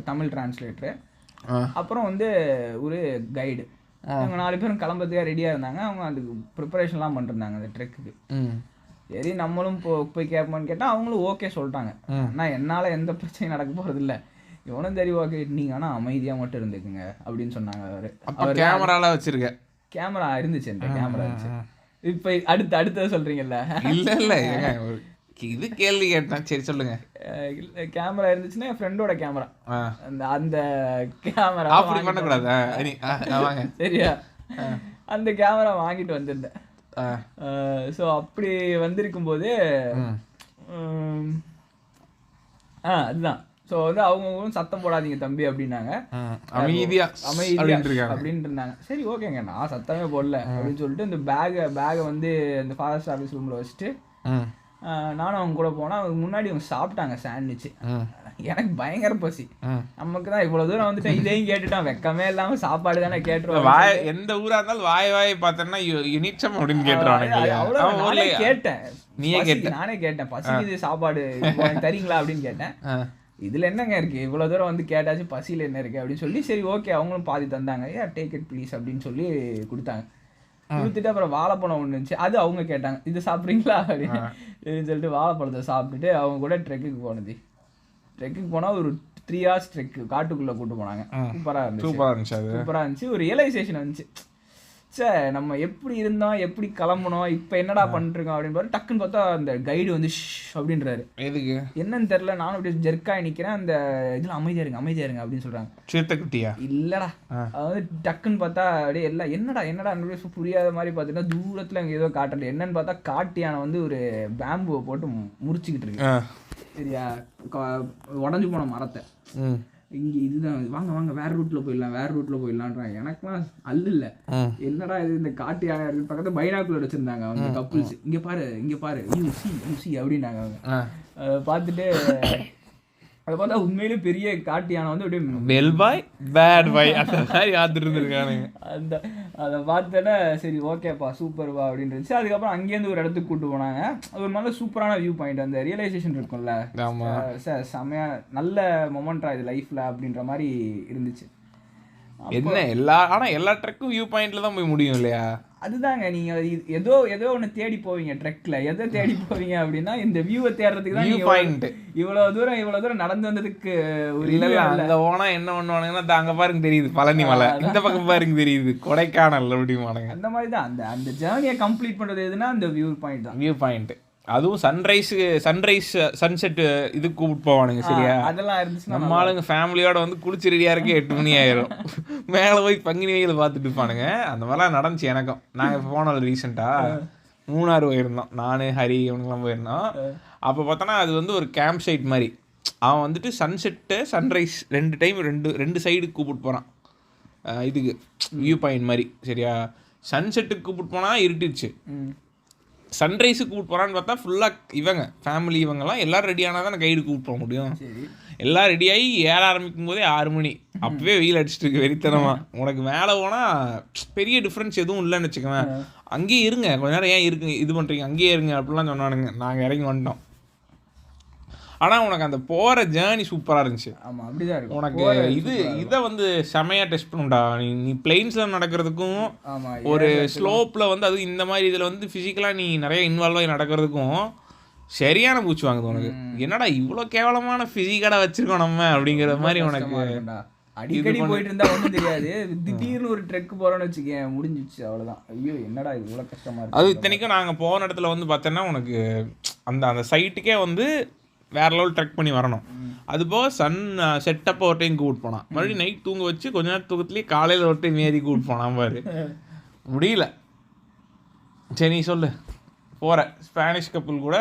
Tamil translator, அப்புறம் வந்து ஒரு கைடு. அவங்க 4 பேரும் கிளம்புறதுக்காக ரெடியா இருந்தாங்க. அவங்க அதுக்கு ப்ரிப்பரேஷன்லாம் பண்ணிருந்தாங்க அந்த ட்ரெக்குக்கு. சரி நம்மளும் போய் கேட்போம்னு கேட்டா அவங்களும் ஓகே சொல்லிட்டாங்க. ஆனால் என்னால எந்த பிரச்சனையும் நடக்க போறது இல்லை, இவனும் சரி ஓகே, நீங்க ஆனா அமைதியா மட்டும் இருந்துக்குங்க அப்படின்னு சொன்னாங்க. அவர் கேமராலாம் வச்சிருக்க, கேமரா இருந்துச்சு, என்கிட்ட கேமரா இருந்துச்சு. இப்ப அடுத்தது சொல்றீங்கல்ல? இல்ல இது கேள்வி கேட்டேன், சரி சொல்லுங்க. கேமரா இருந்துச்சுன்னா என் ஃப்ரெண்டோட கேமரா, அந்த கேமரா அப்படி பண்ணக்கூடாது சரியா, அந்த கேமரா வாங்கிட்டு வந்திருந்தேன். ஸோ அப்படி வந்திருக்கும் போது அதுதான். ஸோ வந்து அவங்களும் சத்தம் போடாதீங்க தம்பி அப்படின்னாங்க, அமைதியா அப்படின்னு இருந்தாங்க. சரி ஓகேங்க, நான் சத்தமே போடல அப்படின்னு சொல்லிட்டு இந்த பேகை வந்து இந்த ஃபாரஸ்ட் ஆஃபீஸ் ரூமில் வச்சுட்டு நானும் அவங்க கூட போனால் அவங்க முன்னாடி அவங்க சாப்பிட்டாங்க சாண்ட்விச். எனக்கு பயங்கர பசி, நமக்கு தான் இவ்வளவு தூரம் வந்துட்டு இதையும் கேட்டுட்டான், வெக்கமே இல்லாம சாப்பாடு தானே கேட்டுருவோம். எந்த ஊரா இருந்தாலும் வாய் பார்த்தேன்னா யுனிச்சம் அப்படின்னு கேட்டுருவாங்க. நானே கேட்டேன், பசிக்குது சாப்பாடு தரீங்களா அப்படின்னு கேட்டேன். இதுல என்னங்க இருக்கு, இவ்வளவு தூரம் வந்து கேட்டாச்சு பசியில என்ன இருக்கு அப்படின்னு சொல்லி சரி ஓகே அவங்களும் பாதி தந்தாங்க. டேக் இட் ப்ளீஸ் அப்படின்னு சொல்லி கொடுத்தாங்க. கொடுத்துட்டு அப்புறம் வாழைப்பழம் ஒன்று இருந்துச்சு, அது அவங்க கேட்டாங்க இது சாப்பிட்றீங்களா அப்படின்னு சொல்லிட்டு வாழைப்பழத்தை சாப்பிட்டுட்டு அவங்க கூட ட்ரெக்குக்கு போனது. ட்ரெக்குக்கு போனால் ஒரு 3 hours ட்ரெக்கு காட்டுக்குள்ளே கூப்பிட்டு போனாங்க. சூப்பராக இருந்துச்சு. ஒரு ரியலைசேஷன் வந்துச்சு, சே நம்ம எப்படி இருந்தோம், எப்படி கிளம்பணும், இப்போ என்னடா பண்ணிருக்கோம் அப்படின்னு பாரு. டக்குன்னு பார்த்தா அந்த கைடு வந்து அப்படின்றாரு. எதுக்கு என்னன்னு தெரியல, நானும் அப்படியே ஜெர்க்காய் நிற்கிறேன். அந்த இதில் அமைதியா இருங்க அப்படின்னு சொல்கிறாங்க. சிறுத்தைக்குட்டியா இல்லடா, அது வந்து டக்குன்னு பார்த்தா அப்படியே எல்லாம் என்னடா புரியாத மாதிரி பார்த்துட்டா தூரத்தில் அங்கே ஏதோ காட்டுறது. என்னன்னு பார்த்தா காட்டு யானை வந்து ஒரு பேம்புவை போட்டு முறிச்சுக்கிட்டு இருக்கு. சரியா, உடஞ்சி போன மரத்தை இங்கே இதுதான் வாங்க வேற ரூட்ல போயிடலான்றாங்க. எனக்குலாம் அல்ல இல்லை, என்னடா இது இந்த காட்டு யானை இருக்கு. பக்கத்துல பைனாக்குலர் வச்சிருந்தாங்க அவங்க கப்புள்ஸ். இங்க பாரு யூசி அப்படின்னாங்க அவங்க. பார்த்துட்டு அதை பார்த்தா உண்மையிலே பெரிய காட்டு யானை வந்து அப்படியே வெல் பாய் பேட் பாய் அந்த மாதிரி ஆத்துருந்துருக்கானுங்க. அந்த அதை பார்த்தோன்னா சரி ஓகேப்பா சூப்பர்வா அப்படின்னு இருந்துச்சு. அதுக்கப்புறம் அங்கேருந்து ஒரு இடத்துக்கு கூப்பிட்டு போனாங்க. அது ஒரு நல்ல சூப்பரான வியூ பாயிண்ட். அந்த ரியலைசேஷன் இருக்கும்ல, செம்மையா நல்ல மொமெண்டா இது லைஃப்ல அப்படின்ற மாதிரி இருந்துச்சு. என்ன எல்லா ட்ரெக்கும் வியூ பாயிண்ட்ல தான் போய் முடியும் இல்லையா? அதுதாங்க, நீங்க ஏதோ ஒண்ணு தேடி போவீங்க ட்ரெக்ல. எதை தேடி போவீங்க அப்படின்னா இந்த வியூவை தேடுறதுக்கு தான். வியூ பாயிண்ட் இவ்வளவு தூரம் நடந்து வந்ததுக்கு ஒரு இல்ல அங்க போனா என்ன பண்ணுவானுங்கன்னா அங்க பாருங்க தெரியுது பழனி மலை, இந்த பக்கம் பாருங்க தெரியுது கொடைக்கானல் அப்படிமானுங்க. அந்த மாதிரி தான் அந்த ஜேர்னியை கம்ப்ளீட் பண்றது எதுனா அந்த வியூ பாயிண்ட் தான். வியூ பாயிண்ட் அதுவும் சன்ரைஸ் சன்செட் இதுக்கு கூப்பிட்டு போவானுங்க. சரியா, அதெல்லாம் இருந்துச்சு. நம்ம ஆளுங்க ஃபேமிலியோட வந்து குளிச்சு ரெடியா இருக்கே 8 மணி ஆயிரும். மேலே போய் பங்கினி வெயில் பார்த்துட்டு இருப்பானுங்க. அந்த மாதிரிலாம் நடந்துச்சு எனக்கும். நாங்கள் போனோம் ரீசெண்டாக மூணாறு போயிருந்தோம், நான் ஹரி இவனுங்கெல்லாம் போயிருந்தோம். அப்போ பார்த்தோன்னா அது வந்து ஒரு கேம்ப் சைட் மாதிரி. அவன் வந்துட்டு சன்செட்டு சன்ரைஸ் 2 டைம் ரெண்டு சைடுக்கு கூப்பிட்டு போகிறான் இதுக்கு வியூ பாயிண்ட் மாதிரி. சரியா, சன்செட்டுக்கு கூப்பிட்டு போனால் இருட்டுச்சு, சன்ரைஸுக்கு கூப்பிட்டு போகிறான்னு பார்த்தா ஃபுல்லாக ஃபேமிலி இவங்கெல்லாம் எல்லோரும் ரெடியானால் தான் கைடு கூப்பிட்டு போக முடியும். எல்லாம் ரெடியாகி ஏற ஆரம்பிக்கும் போதே 6 மணி. அப்போவே வெயில் அடிச்சுட்டு இருக்கு வெறித்தனமாக. உனக்கு மேலே போனால் பெரிய டிஃப்ரென்ஸ் எதுவும் இல்லைன்னு வச்சுக்கவேன். அங்கேயே இருங்க கொஞ்ச நேரம், ஏன் இருக்கு இது பண்ணுறீங்க, அங்கேயே இருங்க அப்படிலாம் சொன்னானுங்க. நாங்கள் இறங்கி வந்துட்டோம். ஆனால் உனக்கு அந்த போகிற ஜேர்னி சூப்பராக இருந்துச்சு. ஆமாம், அப்படிதான் இருக்கும். உனக்கு இதை வந்து செமையாக டெஸ்ட் பண்ணுண்டா. நீ பிளெயின்ஸில் நடக்கிறதுக்கும் ஒரு ஸ்லோப்பில் வந்து அது இந்த மாதிரி இதில் வந்து ஃபிசிக்கலாக நீ நிறைய இன்வால்வ் ஆகி நடக்கிறதுக்கும் சரியான பூச்சி வாங்குது உனக்கு. என்னடா இவ்வளோ கேவலமான ஃபிசிக்கலாக வச்சுருக்கோம் நம்ம அப்படிங்கிற மாதிரி உனக்கு. அடிக்கடி போயிட்டு இருந்தா ஒன்றும் தெரியாது, திடீர்னு ஒரு ட்ரெக் போகிறோன்னு வச்சுக்கேன், முடிஞ்சிச்சு அவ்வளோதான். ஐயோ என்னடா இது இவ்வளோ கஷ்டமாக இருக்குது. அது இத்தனைக்கும் நாங்கள் போன இடத்துல வந்து பார்த்தோன்னா உனக்கு அந்த சைட்டுக்கே வந்து வேற லெவல் ட்ரெக் பண்ணி வரணும். அது போக சன் செட்டப்போ ஒரு டைம் கூப்பிட்டு போனான். மறுபடியும் நைட் தூங்க வச்சு கொஞ்ச நேரம் தூக்கத்துலேயே காலையில் ஒரு டைம் ஏறி கூப்பிட்டு போனான் பாரு. முடியல. சரி நீ சொல்லு. போகிறேன் ஸ்பானிஷ் கப்பல் கூட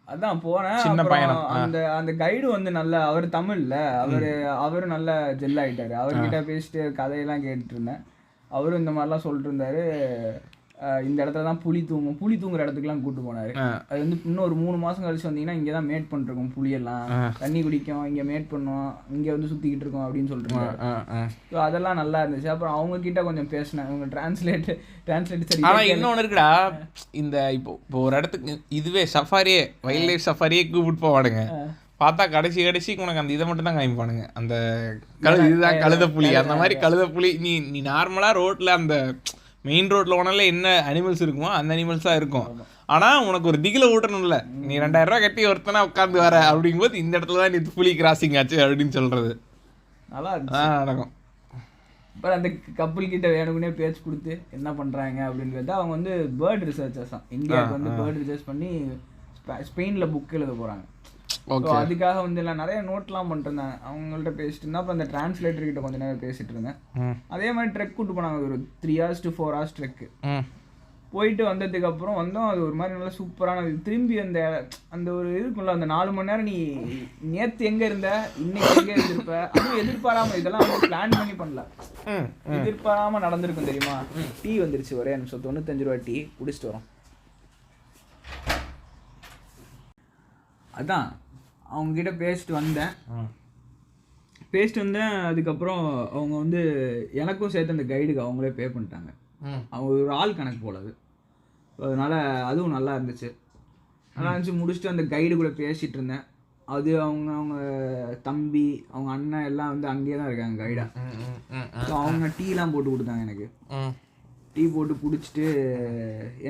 அதான் போனேன். சின்ன பயணம். அந்த கைடு வந்து நல்ல, அவர் தமிழ்ல அவரு நல்ல ஜெல் ஆகிட்டாரு. அவர்கிட்ட பேசிட்டு கதையெல்லாம் கேட்டுட்டு இருந்தேன். அவரும் இந்த மாதிரிலாம் சொல்லிட்டு இருந்தாரு. இந்த இடத்துல தான் புலி தூங்குற இடத்துக்குலாம் கூப்பிட்டு போனாரு. அது வந்து இன்னும் ஒரு 3 மாசம் கழிச்சு வந்தீங்கன்னா இங்கே தான் மேட் பண்ணிருக்கோம், புளியெல்லாம் தண்ணி குடிக்கும், இங்கே மேட் பண்ணுவோம், இங்கே வந்து சுற்றிக்கிட்டு இருக்கோம் அப்படின்னு சொல்லிட்டு. ஸோ அதெல்லாம் நல்லா இருந்துச்சு. அப்புறம் அவங்க கிட்ட கொஞ்சம் பேசினேன், அவங்க டிரான்ஸ்லேட் சரி. ஆனால் இன்னொன்று இருக்குடா, இந்த இப்போ ஒரு இடத்துக்கு இதுவே சஃபாரியே வைல்ட் லைஃப் சஃபாரியே கூப்பிட்டு போவானுங்க. பார்த்தா கடைசிக்கு உனக்கு அந்த இதை மட்டும் தான் காமிப்பானுங்க. அந்த இதுதான் கழுத புலி, அந்த மாதிரி கழுத புலி. நீ நார்மலாக ரோட்டில் அந்த மெயின் ரோட்டில் போனால என்ன அனிமல்ஸ் இருக்குமோ அந்த அனிமல்ஸாக இருக்கும். ஆனால் உனக்கு ஒரு திகில ஊட்டணும்ல, நீ 2000 ரூபா கட்டி ஒருத்தனா உட்காந்து வர அப்படிங்கும்போது இந்த இடத்துல தான் நீ புலி கிராசிங் ஆச்சு அப்படின்னு சொல்கிறது நல்லா நடக்கும். இப்போ அந்த கப்பல் கிட்ட வேணும்னே பேச்சு கொடுத்து என்ன பண்ணுறாங்க அப்படின்னு கேட்டால் அவங்க வந்து பேர்ட் ரிசர்ச்சர்ஸ் தான். இந்தியாவுக்கு வந்து பேர்ட் ரிசர்ச் பண்ணி ஸ்பெயினில் புக் எழுத போகிறாங்க. ஸோ அதுக்காக வந்து எல்லாம் நிறைய நோட்லாம் பண்ணிருந்தாங்க. அவங்கள்ட்ட பேசிட்டு இருந்தா அப்புறம் அந்த டிரான்ஸ்லேட்டர் கிட்ட கொஞ்ச நேரம் பேசிட்டு இருந்தேன். அதே மாதிரி ட்ரெக் கூட்டு போனாங்க, ஒரு 3 hours to 4 hours ட்ரெக்கு. போயிட்டு வந்ததுக்கப்புறம் வந்தோம். அது ஒரு மாதிரி நல்லா சூப்பரான திரும்பி அந்த ஒரு இதுக்குள்ள அந்த 4 மணி நேரம் நீ நேற்று எங்கே இருந்த இன்னைக்கு எங்கே இருந்திருப்ப, அதுவும் எதிர்பாராமல் இதெல்லாம் வந்து பிளான் பண்ணி பண்ணல, எதிர்பாராமல் நடந்திருக்கும் தெரியுமா. டீ வந்துருச்சு, ஒரே நிமிஷம் 95 ரூபா டீ குடிச்சிட்டு வரோம். அதான் அவங்ககிட்ட பேசிட்டு வந்தேன். அதுக்கப்புறம் அவங்க வந்து எனக்கும் சேர்த்து அந்த கைடுக்கு அவங்களே பே பண்ணிட்டாங்க. அவங்க ஒரு ஆள் கணக்கு போல அது. அதனால அதுவும் நல்லா இருந்துச்சு. முடிச்சுட்டு அந்த கைடு கூட பேசிகிட்டு இருந்தேன். அது அவங்க தம்பி அவங்க அண்ணன் எல்லாம் வந்து அங்கேயே தான் இருக்காங்க கைடாக. ஸோ அவங்க டீலாம் போட்டு கொடுத்தாங்க எனக்கு. டீ போட்டு குடிச்சிட்டு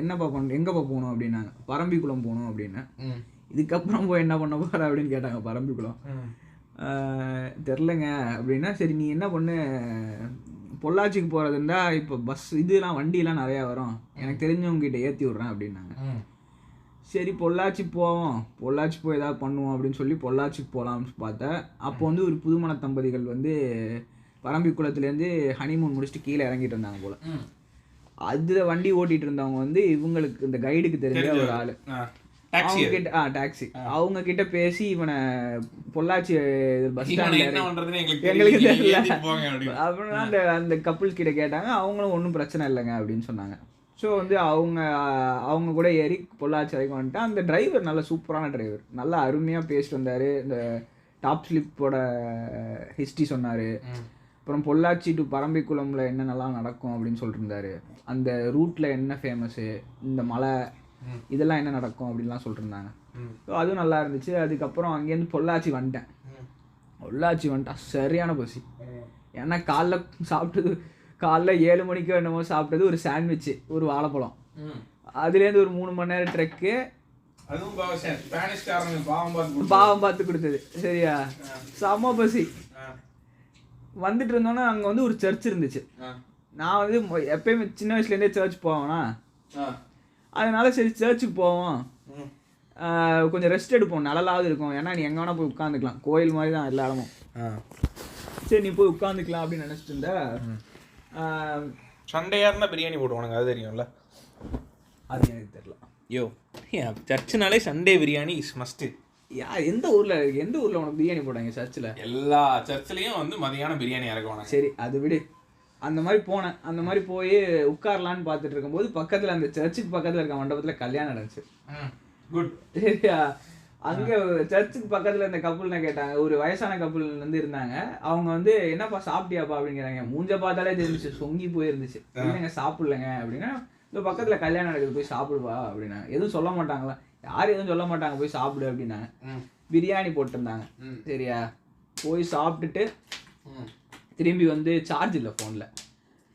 என்னப்பா எங்கேப்பா போகணும் அப்படின்னாங்க. பரம்பிக்குளம் போகணும் அப்படின்னு. இதுக்கப்புறம் போய் என்ன பண்ண போகிற அப்படின்னு கேட்டாங்க. பரம்பிக்குளம் தெரிலங்க அப்படின்னா, சரி நீ என்ன பண்ணு, பொள்ளாச்சிக்கு போகிறதுண்டா இப்போ பஸ் இதெல்லாம் வண்டியெலாம் நிறையா வரும், எனக்கு தெரிஞ்சவங்ககிட்ட ஏற்றி விட்றேன் அப்படின்னாங்க. சரி பொள்ளாச்சி போவோம், பொள்ளாச்சி போய் ஏதாவது பண்ணுவோம் அப்படின்னு சொல்லி பொள்ளாச்சிக்கு போகலாம்னு பார்த்தேன். அப்போ வந்து ஒரு புதுமண தம்பதிகள் வந்து பரம்பிக்குளத்துலேருந்து ஹனிமூன் முடிச்சுட்டு கீழே இறங்கிட்டு இருந்தாங்க போல். அதில் வண்டி ஓட்டிகிட்டு இருந்தவங்க வந்து இவங்களுக்கு இந்த கைடுக்கு தெரிஞ்ச ஒரு ஆள். அவங்க கிட்ட டாக்ஸி அவங்க கிட்ட பேசி இவனை பொள்ளாச்சி பஸ் ஸ்டாண்ட்ல எங்களுக்கு தெரியல அப்படின்னா அந்த கப்புள்ஸ் கிட்ட கேட்டாங்க. அவங்களும் ஒன்றும் பிரச்சனை இல்லைங்க அப்படின்னு சொன்னாங்க. ஸோ வந்து அவங்க கூட ஏறி பொள்ளாச்சி வரைக்கும் வந்துட்டு அந்த டிரைவர் நல்ல சூப்பரான டிரைவர், நல்லா அருமையாக பேசிட்டு வந்தார். இந்த டாப் ஸ்லிப்போட ஹிஸ்ட்ரி சொன்னார். அப்புறம் பொள்ளாச்சி டு பரம்பிக்குளம்ல என்னென்னலாம் நடக்கும் அப்படின்னு சொல்லிட்டு இருந்தாரு. அந்த ரூட்டில் என்ன ஃபேமஸ்ஸு, இந்த மலை இதெல்லாம் என்ன நடக்கும் அப்படின்லாம் சொல்லிட்டு இருந்தாங்க. ஸோ அதுவும் நல்லா இருந்துச்சு. அதுக்கப்புறம் அங்கேருந்து பொள்ளாச்சி வந்துட்டேன். சரியான பசி. ஏன்னா காலைல 7 மணிக்கோ என்னமோ சாப்பிட்டது ஒரு சாண்ட்விட்சு ஒரு வாழைப்பழம். அதுலேருந்து ஒரு 3 மணி நேரம் ட்ரெக்கு, பாவம் பார்த்து கொடுத்தது. சரியா, செம்ம பசி. வந்துட்டு இருந்தோன்னா அங்கே வந்து ஒரு சர்ச் இருந்துச்சு. நான் வந்து எப்பயுமே சின்ன வயசுலேருந்தே சர்ச் போவேனா, அதனால சரி சர்ச்சுக்கு போவோம், கொஞ்சம் ரெஸ்ட் எடுப்போம், நல்லாவது இருக்கும். ஏன்னா நீ எங்கே வேணால் போய் உட்காந்துக்கலாம், கோயில் மாதிரி தான் எல்லா இடமும். சரி நீ போய் உட்காந்துக்கலாம் அப்படின்னு நினச்சிட்டு இருந்த. சண்டையாக இருந்தால் பிரியாணி போடுவானுங்க, அது தெரியும்ல. அது எனக்கு தெரியல. சர்ச்சுனாலே சண்டே பிரியாணி இஸ் மஸ்ட்டு. எந்த ஊரில் உனக்கு பிரியாணி போட்டாங்க சர்ச்சில்? எல்லா சர்ச்சிலையும் வந்து மதியானம் பிரியாணி இறக்குவாங்க. சரி அது விடு. அந்த மாதிரி போனேன். அந்த மாதிரி போய் உட்காரலான்னு பார்த்துட்டு இருக்கும்போது பக்கத்தில் அந்த சர்ச்சுக்கு பக்கத்தில் இருக்க மண்டபத்தில் கல்யாணம் நடந்துச்சு. குட். சரியா, அங்கே சர்ச்சுக்கு பக்கத்தில் இருந்த கப்புள்னா கேட்டாங்க. ஒரு வயசான கப்புள் வந்து இருந்தாங்க. அவங்க வந்து என்னப்பா சாப்பிட்டியாப்பா அப்படிங்கிறாங்க. மூஞ்ச பார்த்தாலே தெரிஞ்சிச்சு, சொங்கி போயிருந்துச்சு. இல்லைங்க சாப்பிட்லங்க அப்படின்னா, இந்த பக்கத்தில் கல்யாணம் நடக்குது போய் சாப்பிடுவா அப்படின்னாங்க. எதுவும் சொல்ல மாட்டாங்களா, யாரும் எதுவும் சொல்ல மாட்டாங்க, போய் சாப்பிடு அப்படின்னாங்க. பிரியாணி போட்டிருந்தாங்க. சரியா, போய் சாப்பிட்டுட்டு திரும்பி வந்து சார்ஜ் இல்லை ஃபோனில்.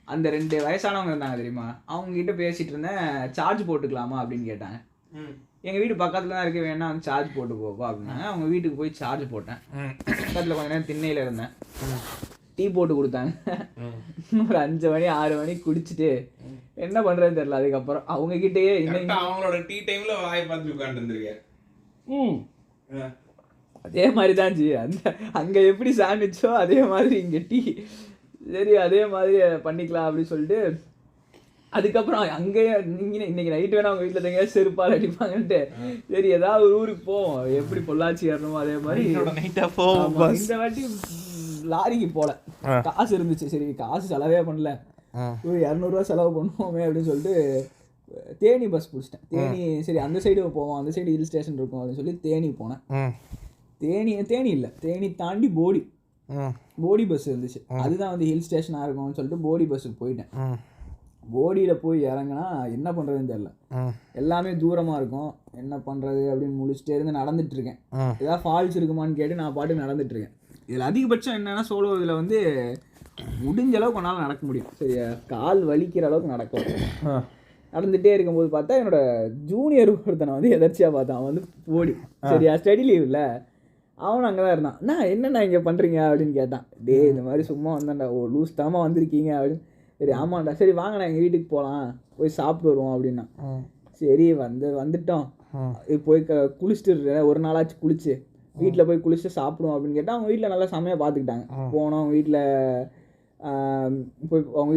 அந்த 2 வயசானவங்க இருந்தாங்க தெரியுமா, அவங்ககிட்ட பேசிகிட்டு இருந்தேன். சார்ஜ் போட்டுக்கலாமா அப்படின்னு கேட்டாங்க. எங்கள் வீடு பக்கத்தில் தான் இருக்க, வேணா வந்து சார்ஜ் போட்டு போப்பா அப்படின்னாங்க. அவங்க வீட்டுக்கு போய் சார்ஜ் போட்டேன். பக்கத்தில் கொஞ்ச நேரம் திண்ணையில் இருந்தேன். டீ போட்டு கொடுத்தாங்க. ஒரு 5 மணி 6 மணிக்கு குடிச்சிட்டு என்ன பண்ணுறதுன்னு தெரியல. அதுக்கப்புறம் அவங்ககிட்டயே அவங்களோட டீ டைமில் வாயை பார்த்து உட்காந்துருக்கேன். அதே மாதிரி தான் ஜி, அங்கே எப்படி சாண்ட்விச்சோ அதே மாதிரி இங்கே டீ. சரி அதே மாதிரி பண்ணிக்கலாம் அப்படின்னு சொல்லிட்டு அதுக்கப்புறம் அங்கேயே இன்னைக்கு நைட்டு வேணா அவங்க வீட்டில் தங்க செருப்பால் அடிப்பாங்கன்ட்டு சரி ஏதாவது ஒரு ஊருக்கு போவோம், எப்படி பொள்ளாச்சி ஏறணுமோ அதே மாதிரி நைட்டாக போவோம். இந்த வாட்டி லாரிக்கு போகல, காசு இருந்துச்சு. சரி காசு செலவே பண்ணல, ஒரு 200 ரூபா செலவு பண்ணுவோமே அப்படின்னு சொல்லிட்டு தேனி பஸ் பிடிச்சிட்டேன். தேனி சரி அந்த சைடு போவோம், அந்த சைடு ஹில் ஸ்டேஷன் இருக்கும் அப்படின்னு சொல்லி தேனி போனேன். தேனி இல்லை, தேனி தாண்டி போடி பஸ் இருந்துச்சு. அதுதான் வந்து ஹில் ஸ்டேஷனாக இருக்கும்னு சொல்லிட்டு போடி பஸ்ஸுக்கு போயிட்டேன். போடியில் போய் இறங்கினா என்ன பண்ணுறதுன்னு தெரில, எல்லாமே தூரமாக இருக்கும். என்ன பண்ணுறது அப்படின்னு முடிச்சுட்டே இருந்து நடந்துட்டுருக்கேன். ஏதாவது ஃபால்ஸ் இருக்குமான்னு கேட்டு நான் பாட்டு நடந்துட்டுருக்கேன். இதில் அதிகபட்சம் என்னென்னா சோலோ இதில் வந்து முடிஞ்ச அளவுக்கு கொண்டாலும் நடக்க முடியும். சரியா, கால் வலிக்கிற அளவுக்கு நடக்கும். நடந்துகிட்டே இருக்கும்போது பார்த்தா என்னோட ஜூனியர் ஒருத்தனை வந்து எதர்ச்சியாக பார்த்தான். அவன் வந்து போடி சரியா ஸ்டடி லீவில் அவனும் அங்கே தான் இருந்தான். என்னண்ணா இங்கே பண்ணுறீங்க அப்படின்னு கேட்டான். இந்த மாதிரி சும்மா வந்தான்டா. லூஸ் தாமா வந்திருக்கீங்க அப்படின்னு. சரி ஆமாண்டா, சரி வாங்கண்ணா எங்கள் வீட்டுக்கு போகலாம், போய் சாப்பிட்டு வருவோம் அப்படின்னா. சரி வந்துட்டோம். போய் குளிச்சுட்டு ஒரு நாளாச்சு குளிச்சு வீட்டில் போய் குளிச்சுட்டு சாப்பிடுவோம் அப்படின்னு கேட்டால் அவங்க வீட்டில் நல்லா செமையாக பார்த்துக்கிட்டாங்க. போனோம் அவங்க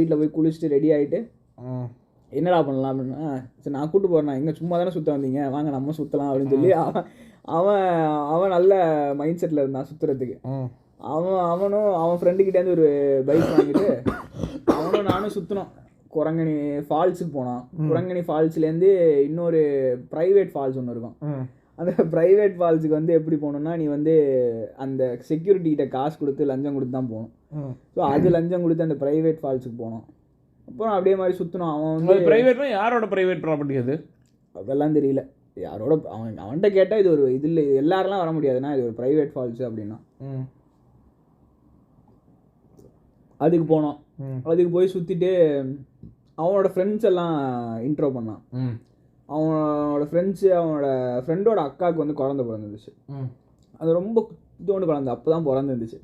வீட்டில் போய் குளிச்சுட்டு ரெடி ஆகிட்டு என்னடா பண்ணலாம் அப்படின்னா, சரி நான் கூப்பிட்டு போகிறேன், எங்கே சும்மா தானே சுற்ற வந்தீங்க, வாங்க நம்ம சுற்றலாம் அப்படின்னு சொல்லி அவன் அவன் நல்ல மைண்ட் செட்டில் இருந்தான் சுற்றுறதுக்கு. அவன் ஃப்ரெண்டுக்கிட்டேருந்து ஒரு பைக் வாங்கிட்டு அவனும் நானும் சுற்றினோம். குரங்கணி ஃபால்ஸுக்கு போனான். குரங்கணி ஃபால்ஸ்லேருந்து இன்னொரு ப்ரைவேட் ஃபால்ஸ் ஒன்று இருக்கும். அந்த ப்ரைவேட் ஃபால்ஸுக்கு வந்து எப்படி போகணுன்னா, நீ வந்து அந்த செக்யூரிட்டிகிட்ட காசு கொடுத்து லஞ்சம் கொடுத்து தான் போகணும். ஸோ அது லஞ்சம் கொடுத்து அந்த ப்ரைவேட் ஃபால்ஸுக்கு போனோம். அப்புறம் அப்படியே மாதிரி சுற்றினோம். அவன் வந்து ப்ரைவேட்னா யாரோட ப்ரைவேட் ப்ராப்பர்ட்டி அது? அதெல்லாம் தெரியல யாரோட. அவன்கிட்ட கேட்டால் இது ஒரு இதில் எல்லாரெல்லாம் வர முடியாதுன்னா இது ஒரு ப்ரைவேட் ஃபால்ஸு அப்படின்னா. அதுக்கு போனோம். அதுக்கு போய் சுற்றிட்டு அவனோட ஃப்ரெண்ட்ஸ் எல்லாம் இன்ட்ரோ பண்ணான். அவனோட ஃப்ரெண்ட்ஸு அவனோட ஃப்ரெண்டோட அக்காவுக்கு வந்து குழந்தை பிறந்துருந்துச்சு. அது ரொம்ப தோண்டு குழந்தை அப்போ தான் பிறந்துருந்துச்சு.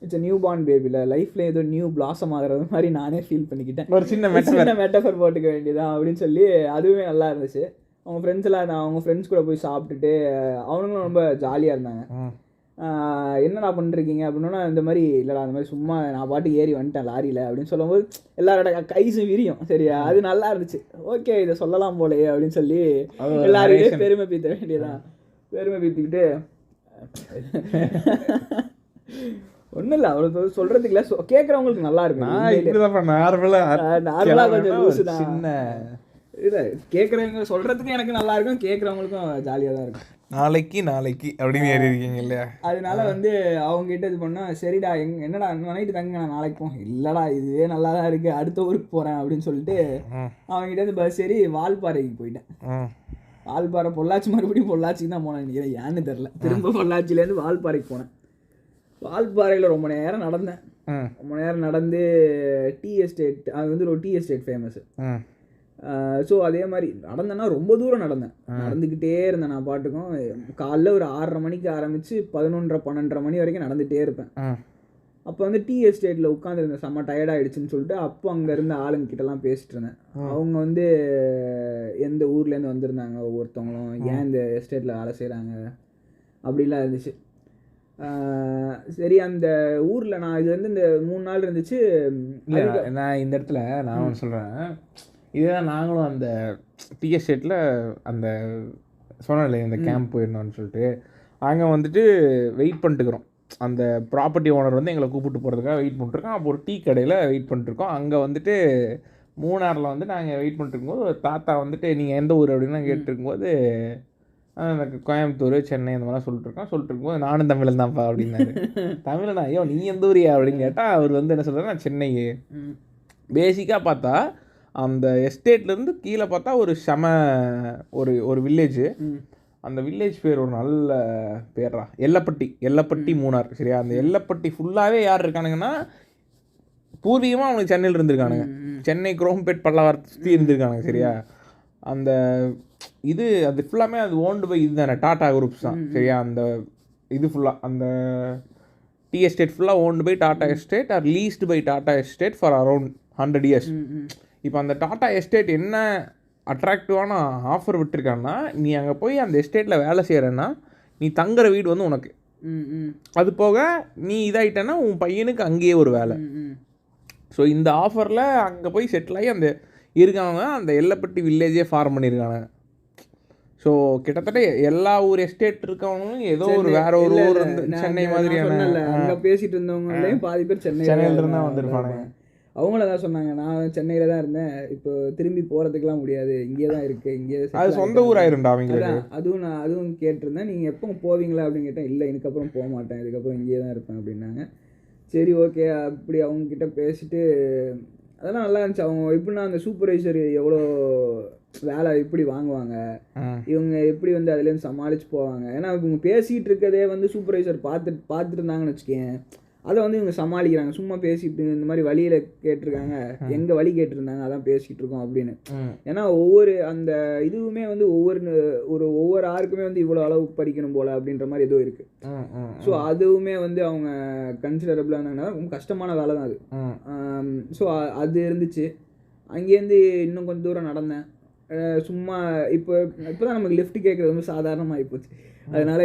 இட்ஸ் நியூ பார்ன் பேபியில் லைஃப்பில் ஏதோ நியூ பிளாசம் ஆகிறது மாதிரி நானே ஃபீல் பண்ணிக்கிட்டேன். ஒரு சின்ன மெட்டஃபர் போட்டுக்க வேண்டியதான் அப்படின்னு சொல்லி அதுவுமே நல்லா இருந்துச்சு. அவங்க ஃப்ரெண்ட்ஸ் எல்லாம் அவங்க ஃப்ரெண்ட்ஸ் கூட போய் சாப்பிட்டுட்டு அவனுங்களும் ரொம்ப ஜாலியாக இருந்தாங்க. என்னடா பண்ணிருக்கீங்க அப்படின்னா, இந்த மாதிரி இல்லைடா அந்த மாதிரி சும்மா நான் பாட்டு ஏறி வந்துட்டேன் லாரியில் அப்படின்னு சொல்லும்போது எல்லாரோட கைஸும் விரியும். சரியா, அது நல்லா இருந்துச்சு. ஓகே இதை சொல்லலாம் போலையே அப்படின்னு சொல்லி எல்லாருக்கிட்டே பெருமை பீத்த வேண்டியதான். பெருமை பீத்திக்கிட்டு ஒன்றும் இல்லை அவ்வளோ சொல்கிறதுக்கு இல்லை, கேட்குறவங்களுக்கு நல்லா இருக்கும். நார்மலாக கொஞ்சம் லூஸு தான். இல்லை கேட்குறவங்க சொல்கிறதுக்கு எனக்கு நல்லா இருக்கும், கேட்குறவங்களுக்கும் ஜாலியாக தான் இருக்கும். நாளைக்கு அப்படின்னு ஏறி இருக்கீங்க இல்லையா? அதனால வந்து அவங்ககிட்ட இது பண்ணால் சரிடா என்னடா நைட்டு தங்க நான் நாளைக்கு போவேன். இல்லைடா இதுவே நல்லா தான் இருக்குது, அடுத்த ஊருக்கு போகிறேன் அப்படின்னு சொல்லிட்டு அவங்ககிட்ட வந்து பஸ் ஏறி வால்பாறைக்கு போயிட்டேன். வால்பாறை பொள்ளாச்சி, மறுபடியும் பொள்ளாச்சிக்கு தான் போனேன் நினைக்கிறேன், ஏன்னு தெரில. திரும்ப பொள்ளாச்சிலேருந்து வால்பாறைக்கு போனேன். வால்பாறையில் ரொம்ப நேரம் நடந்தேன். ரொம்ப நேரம் நடந்து டீ எஸ்டேட், அது வந்து ஒரு டீ எஸ்டேட் ஃபேமஸ்ஸு. ஸோ அதே மாதிரி நடந்தேன்னா ரொம்ப தூரம் நடந்துக்கிட்டே இருந்தேன். நான் பாட்டுக்கும் காலைல ஒரு 6:30 மணிக்கு ஆரம்பித்து 11:30-12:30 மணி வரைக்கும் நடந்துகிட்டே இருப்பேன். அப்போ வந்து டீ எஸ்டேட்டில் உட்காந்துருந்தேன். செம்ம டயர்டாகிடுச்சின்னு சொல்லிட்டு அப்போ அங்கே இருந்த ஆளுங்கிட்டலாம் பேசிகிட்டு இருந்தேன். அவங்க வந்து எந்த ஊர்லேருந்து வந்திருந்தாங்க ஒவ்வொருத்தவங்களும், ஏன் இந்த எஸ்டேட்டில் வேலை செய்கிறாங்க அப்படிலாம் இருந்துச்சு. சரி அந்த ஊரில் நான் இது வந்து இந்த 3 நாள் இருந்துச்சு. நான் இந்த இடத்துல நான் ஒன்று சொல்கிறேன். இதுதான் நாங்களும் அந்த டீ எஸ்டேட்டில் அந்த சொன்னல இந்த கேம்ப் போயிருந்தோம்னு சொல்லிட்டு அங்கே வந்துட்டு வெயிட் பண்ணிட்டுக்கிறோம். அந்த ப்ராப்பர்ட்டி ஓனர் வந்து எங்களை கூப்பிட்டு போகிறதுக்காக வெயிட் பண்ணிட்டுருக்கோம். அப்போ ஒரு டீ கடையில் வெயிட் பண்ணிட்டுருக்கோம். அங்கே வந்துட்டு மூணாரில் வந்து நாங்கள் வெயிட் பண்ணிட்டுருக்கும்போது ஒரு தாத்தா வந்துட்டு நீங்கள் எந்த ஊர் அப்படின்னு கேட்டுருக்கும்போது எனக்கு கோயம்புத்தூர், சென்னை இந்த மாதிரிலாம் சொல்லிட்டு இருக்கும்போது நானும் தமிழன் தான்ப்பா அப்படின்னாரு. தமிழனா? ஐயோ நீ எந்த ஊரியா அப்படின்னு கேட்டால் அவர் வந்து என்ன சொல்கிறார், நான் சென்னை. பேசிக்காக பார்த்தா அந்த எஸ்டேட்லேருந்து கீழே பார்த்தா ஒரு ஒரு வில்லேஜு. அந்த வில்லேஜ் பேர் ஒரு நல்ல பேர்ரா, எல்லப்பட்டி மூணார். சரியா, அந்த எல்லப்பட்டி ஃபுல்லாகவே யார் இருக்கானுங்கன்னா பூர்வீகமாக அவனுக்கு சென்னையில் இருந்திருக்கானுங்க. சென்னை குரோம்பேட் பல்லாவரத்தை சுற்றி இருந்திருக்கானுங்க. சரியா, அந்த அது ஃபுல்லாமே அது ஓன்டு பை இது தானே, டாடா குரூப்ஸ் தான். சரியா, அந்த இது ஃபுல்லாக அந்த டீ எஸ்டேட் ஃபுல்லாக owned by Tata estate or leased by Tata estate for around 100 years. இப்போ அந்த டாடா எஸ்டேட் என்ன அட்ராக்டிவான ஆஃபர் விட்டுருக்கான்னா, நீ அங்கே போய் அந்த எஸ்டேட்டில் வேலை செய்கிறேன்னா நீ தங்குற வீடு வந்து உனக்கு, அது போக நீ இதாகிட்டேன்னா உன் பையனுக்கு அங்கேயே ஒரு வேலை. ஸோ இந்த ஆஃபரில் அங்கே போய் செட்டில் ஆகி அந்த இருக்காங்க, அந்த எல்லப்பட்டி வில்லேஜே ஃபார்ம் பண்ணியிருக்காங்க. ஸோ கிட்டத்தட்ட எல்லா ஊர் எஸ்டேட் இருக்கவங்களும் ஏதோ ஒரு வேற ஒரு ஊர் இருந்து சென்னை மாதிரியான அங்கே பேசிகிட்டு இருந்தவங்களையும் பாதி பேர் சென்னையிலேருந்து தான் வந்திருப்பாங்க. அவங்கள தான் சொன்னாங்க, நான் சென்னையில் தான் இருந்தேன், இப்போ திரும்பி போகிறதுக்கெலாம் முடியாது, இங்கே தான் இருக்குது, இங்கே அது சொந்த ஊர் ஆயிரும்டா அவங்களுக்கு. அதுவும் கேட்டிருந்தேன். நீங்கள் எப்போ போவீங்களா அப்படின்னு கேட்டேன். இல்லை இதுக்கப்புறம் போக மாட்டேன், இதுக்கப்புறம் இங்கே தான் இருப்பேன் அப்படின்னாங்க. சரி ஓகே அப்படி அவங்கக்கிட்ட பேசிட்டு அதெல்லாம் நல்லா இருந்துச்சு. அவங்க எப்படின்னா அந்த சூப்பர்வைசர் எவ்வளோ வேலை எப்படி வாங்குவாங்க, இவங்க எப்படி வந்து அதுலேருந்து சமாளித்து போவாங்க. ஏன்னா இவங்க பேசிகிட்டு இருக்கதே வந்து சூப்பர்வைசர் பார்த்துட்டு இருந்தாங்கன்னு வச்சுக்கேன், அதை வந்து இவங்க சமாளிக்கிறாங்க. சும்மா பேசிட்டு இந்த மாதிரி வழியில் கேட்டிருக்காங்க, எங்கள் வழி கேட்டிருந்தாங்க, அதான் பேசிகிட்டு இருக்கோம் அப்படின்னு. ஏன்னா ஒவ்வொரு அந்த இதுவுமே வந்து ஒவ்வொரு ஆருக்குமே வந்து இவ்வளோ அளவு படிக்கணும் போல் அப்படின்ற மாதிரி ஏதோ இருக்குது. ஸோ அதுவுமே வந்து அவங்க கன்சிடரபிளாக இருந்தாங்கன்னா ரொம்ப கஷ்டமான வேலை தான் அது. ஸோ அது இருந்துச்சு. அங்கேருந்து இன்னும் கொஞ்சம் தூரம் நடந்தேன். சும்மா இப்போதான் நமக்கு லிஃப்ட் கேட்கறது ரொம்ப சாதாரணமாகி போச்சு. அதனால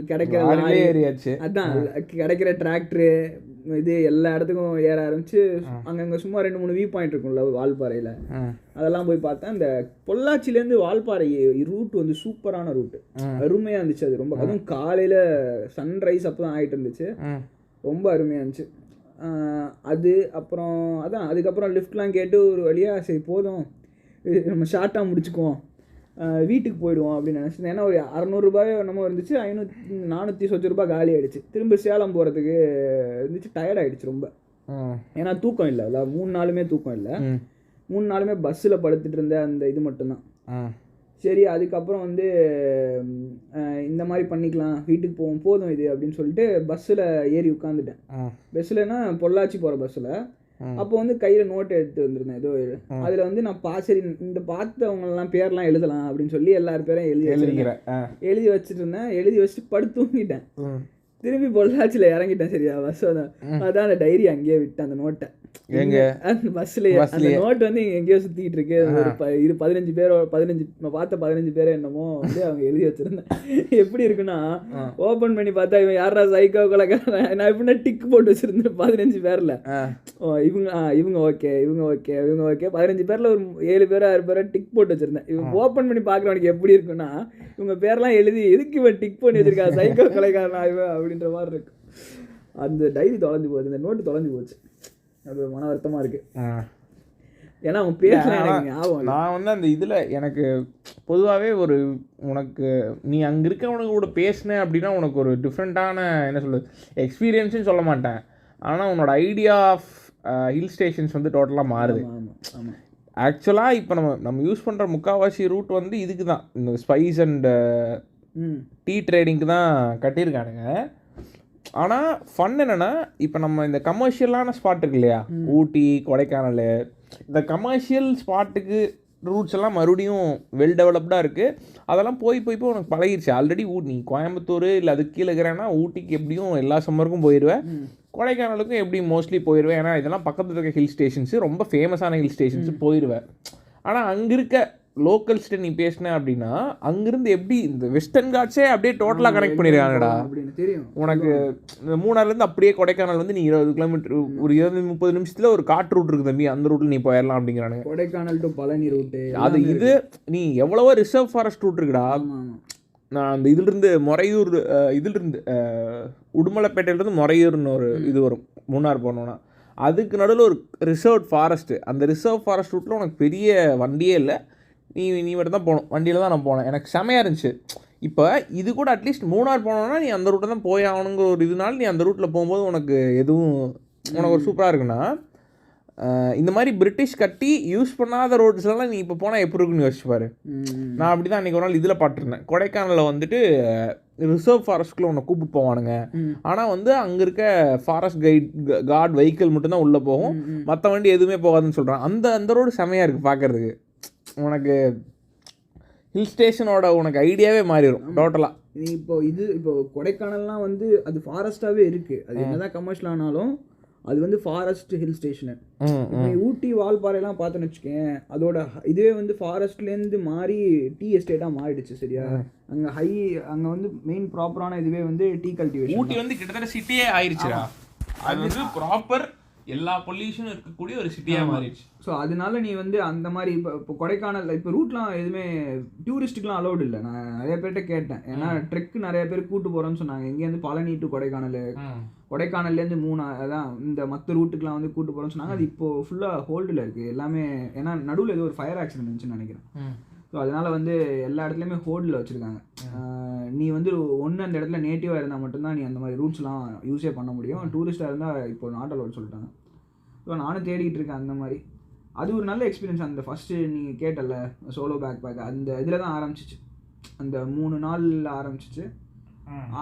கிடைக்கிற ஏறியாச்சு. அதான் கிடைக்கிற டிராக்டரு இது எல்லா இடத்துக்கும் ஏற ஆரம்பிச்சு. அங்கங்கே சும்மா 2-3 வியூ பாயிண்ட் இருக்கும்ல வால்பாறையில், அதெல்லாம் போய் பார்த்தேன். இந்த பொள்ளாச்சிலேருந்து வால்பாறை ரூட் வந்து சூப்பரான ரூட்டு, அருமையாக இருந்துச்சு. அது ரொம்ப, அதுவும் காலையில் சன்ரைஸ் அப்போ தான் ஆகிட்டு இருந்துச்சு, ரொம்ப அருமையாக இருந்துச்சு அது. அப்புறம் அதான் அதுக்கப்புறம் லிஃப்ட்லாம் கேட்டு ஒரு வழியாக சரி போதும் நம்ம ஷார்ட்டாக முடிச்சுக்குவோம், வீட்டுக்கு போயிடுவோம் அப்படின்னு நினச்சிருந்தேன். ஏன்னா ஒரு 600 ரூபாயோ என்னமோ இருந்துச்சு, 400 சொச்ச ரூபாய் காலி ஆகிடுச்சு. திரும்ப சேலம் போகிறதுக்கு இருந்துச்சு, டயர்ட் ஆகிடுச்சு ரொம்ப. ஏன்னா தூக்கம் இல்லை, 3 நாளுமே தூக்கம் இல்லை. 3 நாளுமே பஸ்ஸில் படுத்துட்டு இருந்தேன், அந்த இது மட்டும்தான். சரி அதுக்கப்புறம் வந்து இந்த மாதிரி பண்ணிக்கலாம், வீட்டுக்கு போவோம் போதும் இது அப்படின்னு சொல்லிட்டு பஸ்ஸில் ஏறி உட்காந்துட்டேன். பஸ்ஸில்னா பொள்ளாச்சி போகிற பஸ்ஸில். அப்போ வந்து கையில் நோட்டு எடுத்து வந்திருந்தேன் ஏதோ. அதில் வந்து நான் சரி இந்த பார்த்தவங்கலாம் பேர்லாம் எழுதலாம் அப்படின்னு சொல்லி எல்லார் பேரும் எழுதி வச்சுட்டு இருந்தேன். எழுதி வச்சுட்டு படுத்து தூங்கிட்டேன். திரும்பி பொள்ளாச்சியில் இறங்கிட்டேன். சரியா பஸ் அதான் அந்த டைரி அங்கேயே விட்டேன், அந்த நோட்டை அந்த பஸ்லயே. அந்த நோட் வந்து எங்கேயோ சுத்திட்டு இருக்கு. ஒரு 15 பேரோ 15 பேரோ என்னமோ வந்து அவங்க எழுதி வச்சிருந்தேன். எப்படி இருக்குன்னா ஓபன் பண்ணி பார்த்தா இவன் யாரா சைக்கோ கொலைக்காரன், நான் எப்படின்னா டிக் போட்டு வச்சிருந்தேன் 15 பேர்ல. இவங்க ஓகே இவங்க ஓகே இவங்க ஓகே 15 பேர்ல ஒரு 7 பேரோ 6 பேரோ டிக் போட்டு வச்சிருந்தேன். இவன் ஓபன் பண்ணி பாக்குறவனுக்கு எப்படி இருக்குன்னா இவங்க பேர்லாம் எழுதி எதுக்கு இவன் டிக் பண்ணி வச்சிருக்கா சைக்கோ கொலைக்காரனா இவன் அப்படின்ற மாதிரி இருக்கு. அந்த டைரி தொலைஞ்சு போச்சு, இந்த நோட்டு தொலைஞ்சு போச்சு. அது மன வருத்தமாக இருக்குது. ஏன்னா அவன் பேசலாம் எனக்கு ஞாபகம். நான் வந்து அந்த இதில் எனக்கு பொதுவாகவே ஒரு உனக்கு நீ அங்கே இருக்கவனுக்கு கூட பேசினேன் அப்படின்னா உனக்கு ஒரு டிஃப்ரெண்ட்டான என்ன சொல்லுது எக்ஸ்பீரியன்ஸுன்னு சொல்ல மாட்டேன், ஆனால் உன்னோட ஐடியா ஆஃப் ஹில் ஸ்டேஷன்ஸ் வந்து டோட்டலாக மாறுது. ஆக்சுவலாக இப்போ நம்ம யூஸ் பண்ணுற முக்கால்வாசி ரூட் வந்து இதுக்கு தான், இந்த ஸ்பைஸ் அண்ட் டீ ட்ரேடிங்க்கு தான் கட்டியிருக்கானுங்க. ஆனால் ஃபன் என்னென்னா இப்போ நம்ம இந்த கமர்ஷியலான ஸ்பாட் இருக்கு இல்லையா, ஊட்டி கொடைக்கானல், இந்த கமர்ஷியல் ஸ்பாட்டுக்கு ரூட்ஸ் எல்லாம் மறுபடியும் வெல் டெவலப்டாக இருக்குது. அதெல்லாம் போய் உனக்கு பழகிடுச்சு ஆல்ரெடி. நீ கோயம்புத்தூர் இல்லை அதுக்கு கீழே இருக்கிறேன்னா ஊட்டிக்கு எப்படியும் எல்லா சம்மருக்கும் போயிடுவேன், கொடைக்கானலுக்கும் எப்படியும் மோஸ்ட்லி போயிடுவேன். ஏன்னா இதெல்லாம் பக்கத்தில் இருக்க ஹில் ஸ்டேஷன்ஸு, ரொம்ப ஃபேமஸான ஹில் ஸ்டேஷன்ஸு போயிடுவேன். ஆனால் அங்கே இருக்க லோக்கல்ஸ்ட்டு நீ பேசின அப்படின்னா அங்கிருந்து எப்படி இந்த வெஸ்டர்ன் காட்ஸே அப்படியே டோட்டலாக கனெக்ட் பண்ணிடுறாங்கடா. உனக்கு இந்த மூணார்லேருந்து அப்படியே கொடைக்கானல் வந்து நீ 20 கிலோமீட்டர் ஒரு 20-30 நிமிஷத்தில் ஒரு காட்டு ரூட் இருக்குது தம்பி, அந்த ரூட்டில் நீ போயிடலாம் அப்படிங்கிறானுங்க. கொடைக்கானல் டு பழனி ரூட்டு அது இது நீ எவ்வளவோ ரிசர்வ் ஃபாரஸ்ட் ரூட் இருக்குடா. நான் அந்த இதிலிருந்து மொரையூர், இதிலிருந்து உடுமலைப்பேட்டையிலேருந்து மொரையூர்னு ஒரு இது வரும் மூணார் போனோன்னா, அதுக்கு நடுவில் ஒரு ரிசர்வ் ஃபாரஸ்ட்டு. அந்த ரிசர்வ் ஃபாரஸ்ட் ரூட்டில் உனக்கு பெரிய வண்டியே இல்லை, நீ மட்டும் தான் போகணும். வண்டியில் தான் நான் போனேன், எனக்கு செமையாக இருந்துச்சு. இப்போ இது கூட அட்லீஸ்ட் மூணார் போனோன்னா நீ அந்த ரூட்டை தான் போய் ஆகணுங்கிற ஒரு இதனால நீ அந்த ரூட்டில் போகும்போது உனக்கு எதுவும் உனக்கு ஒரு சூப்பராக இருக்குன்னா, இந்த மாதிரி பிரிட்டிஷ் கட்டி யூஸ் பண்ணாத ரோட்ஸ்லாம் நீ இப்போ போனால் எப்படி இருக்குன்னு யோசிச்சுப்பாரு. நான் அப்படி தான் அன்றைக்கி ஒரு நாள் இதில் பார்த்துருந்தேன், கொடைக்கானலில் வந்துட்டு ரிசர்வ் ஃபாரஸ்ட்குள்ளே உன்னை கூப்பிட்டு போவானுங்க. ஆனால் வந்து அங்கே இருக்க ஃபாரஸ்ட் கார்டு வெஹிக்கிள் மட்டும்தான் உள்ளே போகும், மற்ற வண்டி எதுவுமே போகாதுன்னு சொல்கிறான். அந்த ரோடு செமையாக இருக்குது பார்க்குறதுக்கு. உனக்கு ஹில் ஸ்டேஷனோட உனக்கு ஐடியாவே மாறிடும் டோட்டலாக. நீ இப்போ கொடைக்கானல்லாம் வந்து அது ஃபாரஸ்ட்டாகவே இருக்குது, அது என்னதான் கமர்ஷியல் ஆனாலும் அது வந்து ஃபாரஸ்ட் ஹில் ஸ்டேஷனு. ஊட்டி வால்பாறைலாம் பார்த்தோன்னு வச்சுக்கேன், அதோட இதுவே வந்து ஃபாரஸ்ட்லேருந்து மாறி டீ எஸ்டேட்டாக மாறிடுச்சு. சரியா, அங்கே வந்து மெயின் ப்ராப்பரான இதுவே வந்து டீ கல்டிவேஷன். ஊட்டி வந்து கிட்டத்தட்ட சிட்டியே ஆயிடுச்சுடா, அது வந்து ப்ராப்பர் எல்லா பொல்யூஷனும் இருக்கக்கூடிய ஒரு சிட்டியாக மாறிடுச்சு. ஸோ அதனால நீ வந்து அந்த மாதிரி இப்போ கொடைக்கானல் இப்போ ரூட்லாம் எதுவுமே டூரிஸ்ட்டுக்கெலாம் அலௌட் இல்லை. நான் நிறைய பேர்கிட்ட கேட்டேன், ஏன்னா ட்ரெக்கு நிறைய பேர் கூட்டு போகிறோன்னு சொன்னாங்க. இங்கேருந்து பழனி டு கொடைக்கானல், கொடைக்கானல்லேருந்து அதான் இந்த மற்ற ரூட்டுக்கெலாம் வந்து கூட்டு போகிறோன்னு சொன்னாங்க. அது இப்போது ஃபுல்லாக ஹோல்டில் இருக்குது எல்லாமே, ஏன்னா நடுவில் ஏதோ ஒரு ஃபயர் ஆக்சிடென்ட் இருந்துச்சுன்னு நினைக்கிறேன். ஸோ அதனால் வந்து எல்லா இடத்துலையுமே ஹோல்டில் வச்சுருக்காங்க. நீ வந்து ஒன்று அந்த இடத்துல நேட்டிவாக இருந்தால் மட்டும்தான் நீ அந்த மாதிரி ரூட்ஸ்லாம் யூஸே பண்ண முடியும். டூரிஸ்ட்டாக இருந்தால் இப்போ நாட் அலோட் சொல்லிட்டாங்க. ஸோ நானும் தேடிட்டு இருக்கேன் அந்த மாதிரி. அது ஒரு நல்ல எக்ஸ்பீரியன்ஸ். அந்த ஃபஸ்ட்டு நீங்கள் கேட்டல சோலோ பேக் பேக், அந்த இதில் தான் ஆரம்பிச்சிச்சு, அந்த 3 நாளில் ஆரம்பிச்சிச்சு.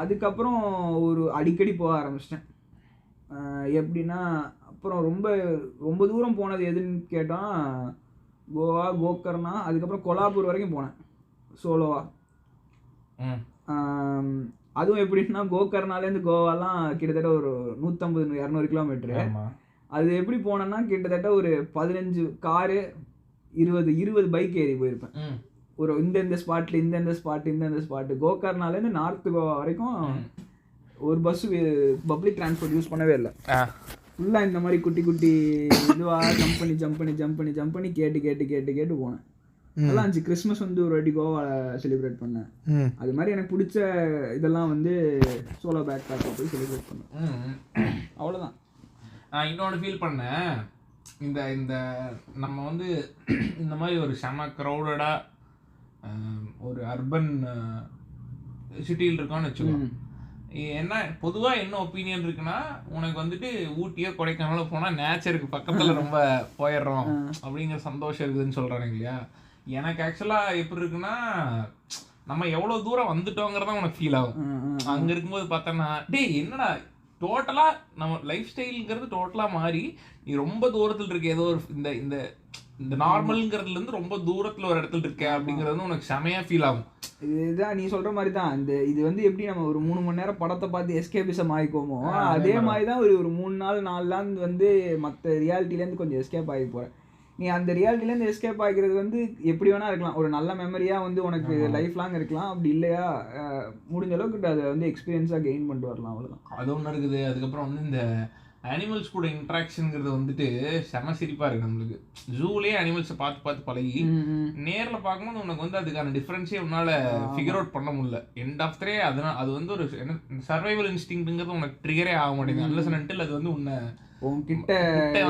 அதுக்கப்புறம் ஒரு அடிக்கடி போக ஆரம்பிச்சிட்டேன். எப்படின்னா அப்புறம் ரொம்ப தூரம் போனது எதுன்னு கேட்டால் கோவா, கோகர்ணா, அதுக்கப்புறம் கொலாப்பூர் வரைக்கும் போனேன் சோலோவா. அதுவும் எப்படின்னா கோகர்ணாலேருந்து கோவாலாம் கிட்டத்தட்ட ஒரு 150-200 கிலோமீட்டரு. அது எப்படி போனேன்னா கிட்டத்தட்ட ஒரு 15 காரு 20 பைக் ஏறி போயிருப்பேன். ஒரு இந்த ஸ்பாட்ல இந்த ஸ்பாட்டு கோகர்னாலேருந்து நார்த் கோவா வரைக்கும் ஒரு பஸ் பப்ளிக் டிரான்ஸ்போர்ட் யூஸ் பண்ணவே இல்லை. ஃபுல்லாக இந்த மாதிரி குட்டி குட்டி இதுவாக ஜம்ப் பண்ணி கேட்டு போனேன். நல்லா இருந்துச்சு. கிறிஸ்மஸ் வந்து ஒரு வாட்டி கோவாவில் செலிப்ரேட் பண்ணேன். அது மாதிரி எனக்கு பிடிச்ச இதெல்லாம் வந்து சோலோ பேக் பேக்கில் போய் செலிப்ரேட் பண்ணேன். அவ்வளோதான். நான் இன்னொன்று ஃபீல் பண்ணேன். இந்த இந்த நம்ம வந்து இந்த மாதிரி ஒரு செம க்ரௌடடாக ஒரு அர்பன் சிட்டியில் இருக்கோன்னு வச்சுக்கோங்க. என்ன பொதுவாக என்ன ஒப்பீனியன் இருக்குன்னா, உனக்கு வந்துட்டு ஊட்டியோ கொடைக்கானலோ போனால் நேச்சருக்கு பக்கத்தில் ரொம்ப போயிடுறோம் அப்படிங்கிற சந்தோஷம் இருக்குதுன்னு சொல்கிறாங்க இல்லையா. எனக்கு ஆக்சுவலாக எப்படி இருக்குன்னா, நம்ம எவ்வளோ தூரம் வந்துட்டோங்கிறதான் உனக்கு ஃபீல் ஆகும். அங்கே இருக்கும்போது பார்த்தோன்னா டேய் என்னடா டோட்டலாக நம்ம லைஃப் ஸ்டைலுங்கிறது டோட்டலாக மாறி நீ ரொம்ப தூரத்தில் இருக்க ஏதோ ஒரு இந்த இந்த இந்த நார்மலுங்கிறதுலேருந்து ரொம்ப தூரத்தில் ஒரு இடத்துல இருக்க அப்படிங்கிறது உனக்கு செமையாக ஃபீல் ஆகும். இதுதான் நீ சொல்கிற மாதிரி தான். இது வந்து எப்படி நம்ம ஒரு 3 மணி நேரம் படத்தை பார்த்து எஸ்கேபிசம் ஆகிக்கோமோ, அதே மாதிரி தான் ஒரு 3 நாள் 4 நாள் வந்து மற்ற ரியாலிட்டிலேருந்து கொஞ்சம் எஸ்கேப் ஆகி போகிறேன். நீ அந்த ரியாலிட்டிலேருந்து எஸ்கேப் ஆகிறது வந்து எப்படி வேணா இருக்கலாம். ஒரு நல்ல மெமரியாக வந்து உனக்கு லைஃப் லாங் இருக்கலாம். அப்படி இல்லையா முடிஞ்ச அளவுக்கு அதை வந்து எக்ஸ்பீரியன்ஸாக கெயின் பண்ணிட்டு வரலாம். அவ்வளோதான். அது ஒன்று இருக்குது. அதுக்கப்புறம் வந்து இந்த அனிமல்ஸ் கூட இன்ட்ராக்ஷனுங்கிறது வந்துட்டு செம சிரிப்பாக இருக்குது. நம்மளுக்கு ஜூலேயே அனிமல்ஸை பார்த்து பழகி நேரில் பார்க்கும்போது உனக்கு வந்து அதுக்கான டிஃப்ரென்ஸே உன்னால் ஃபிகர் அவுட் பண்ண முடியல. எண்ட் ஆஃப் த்ரே அது வந்து ஒரு சர்வைவல் இன்ஸ்டிங்க்ங்கிறது உனக்கு ட்ரிகரே ஆக மாட்டேங்குது. அன்லெஸ் அண்ட் அன்டில் அது வந்து உன்கிட்ட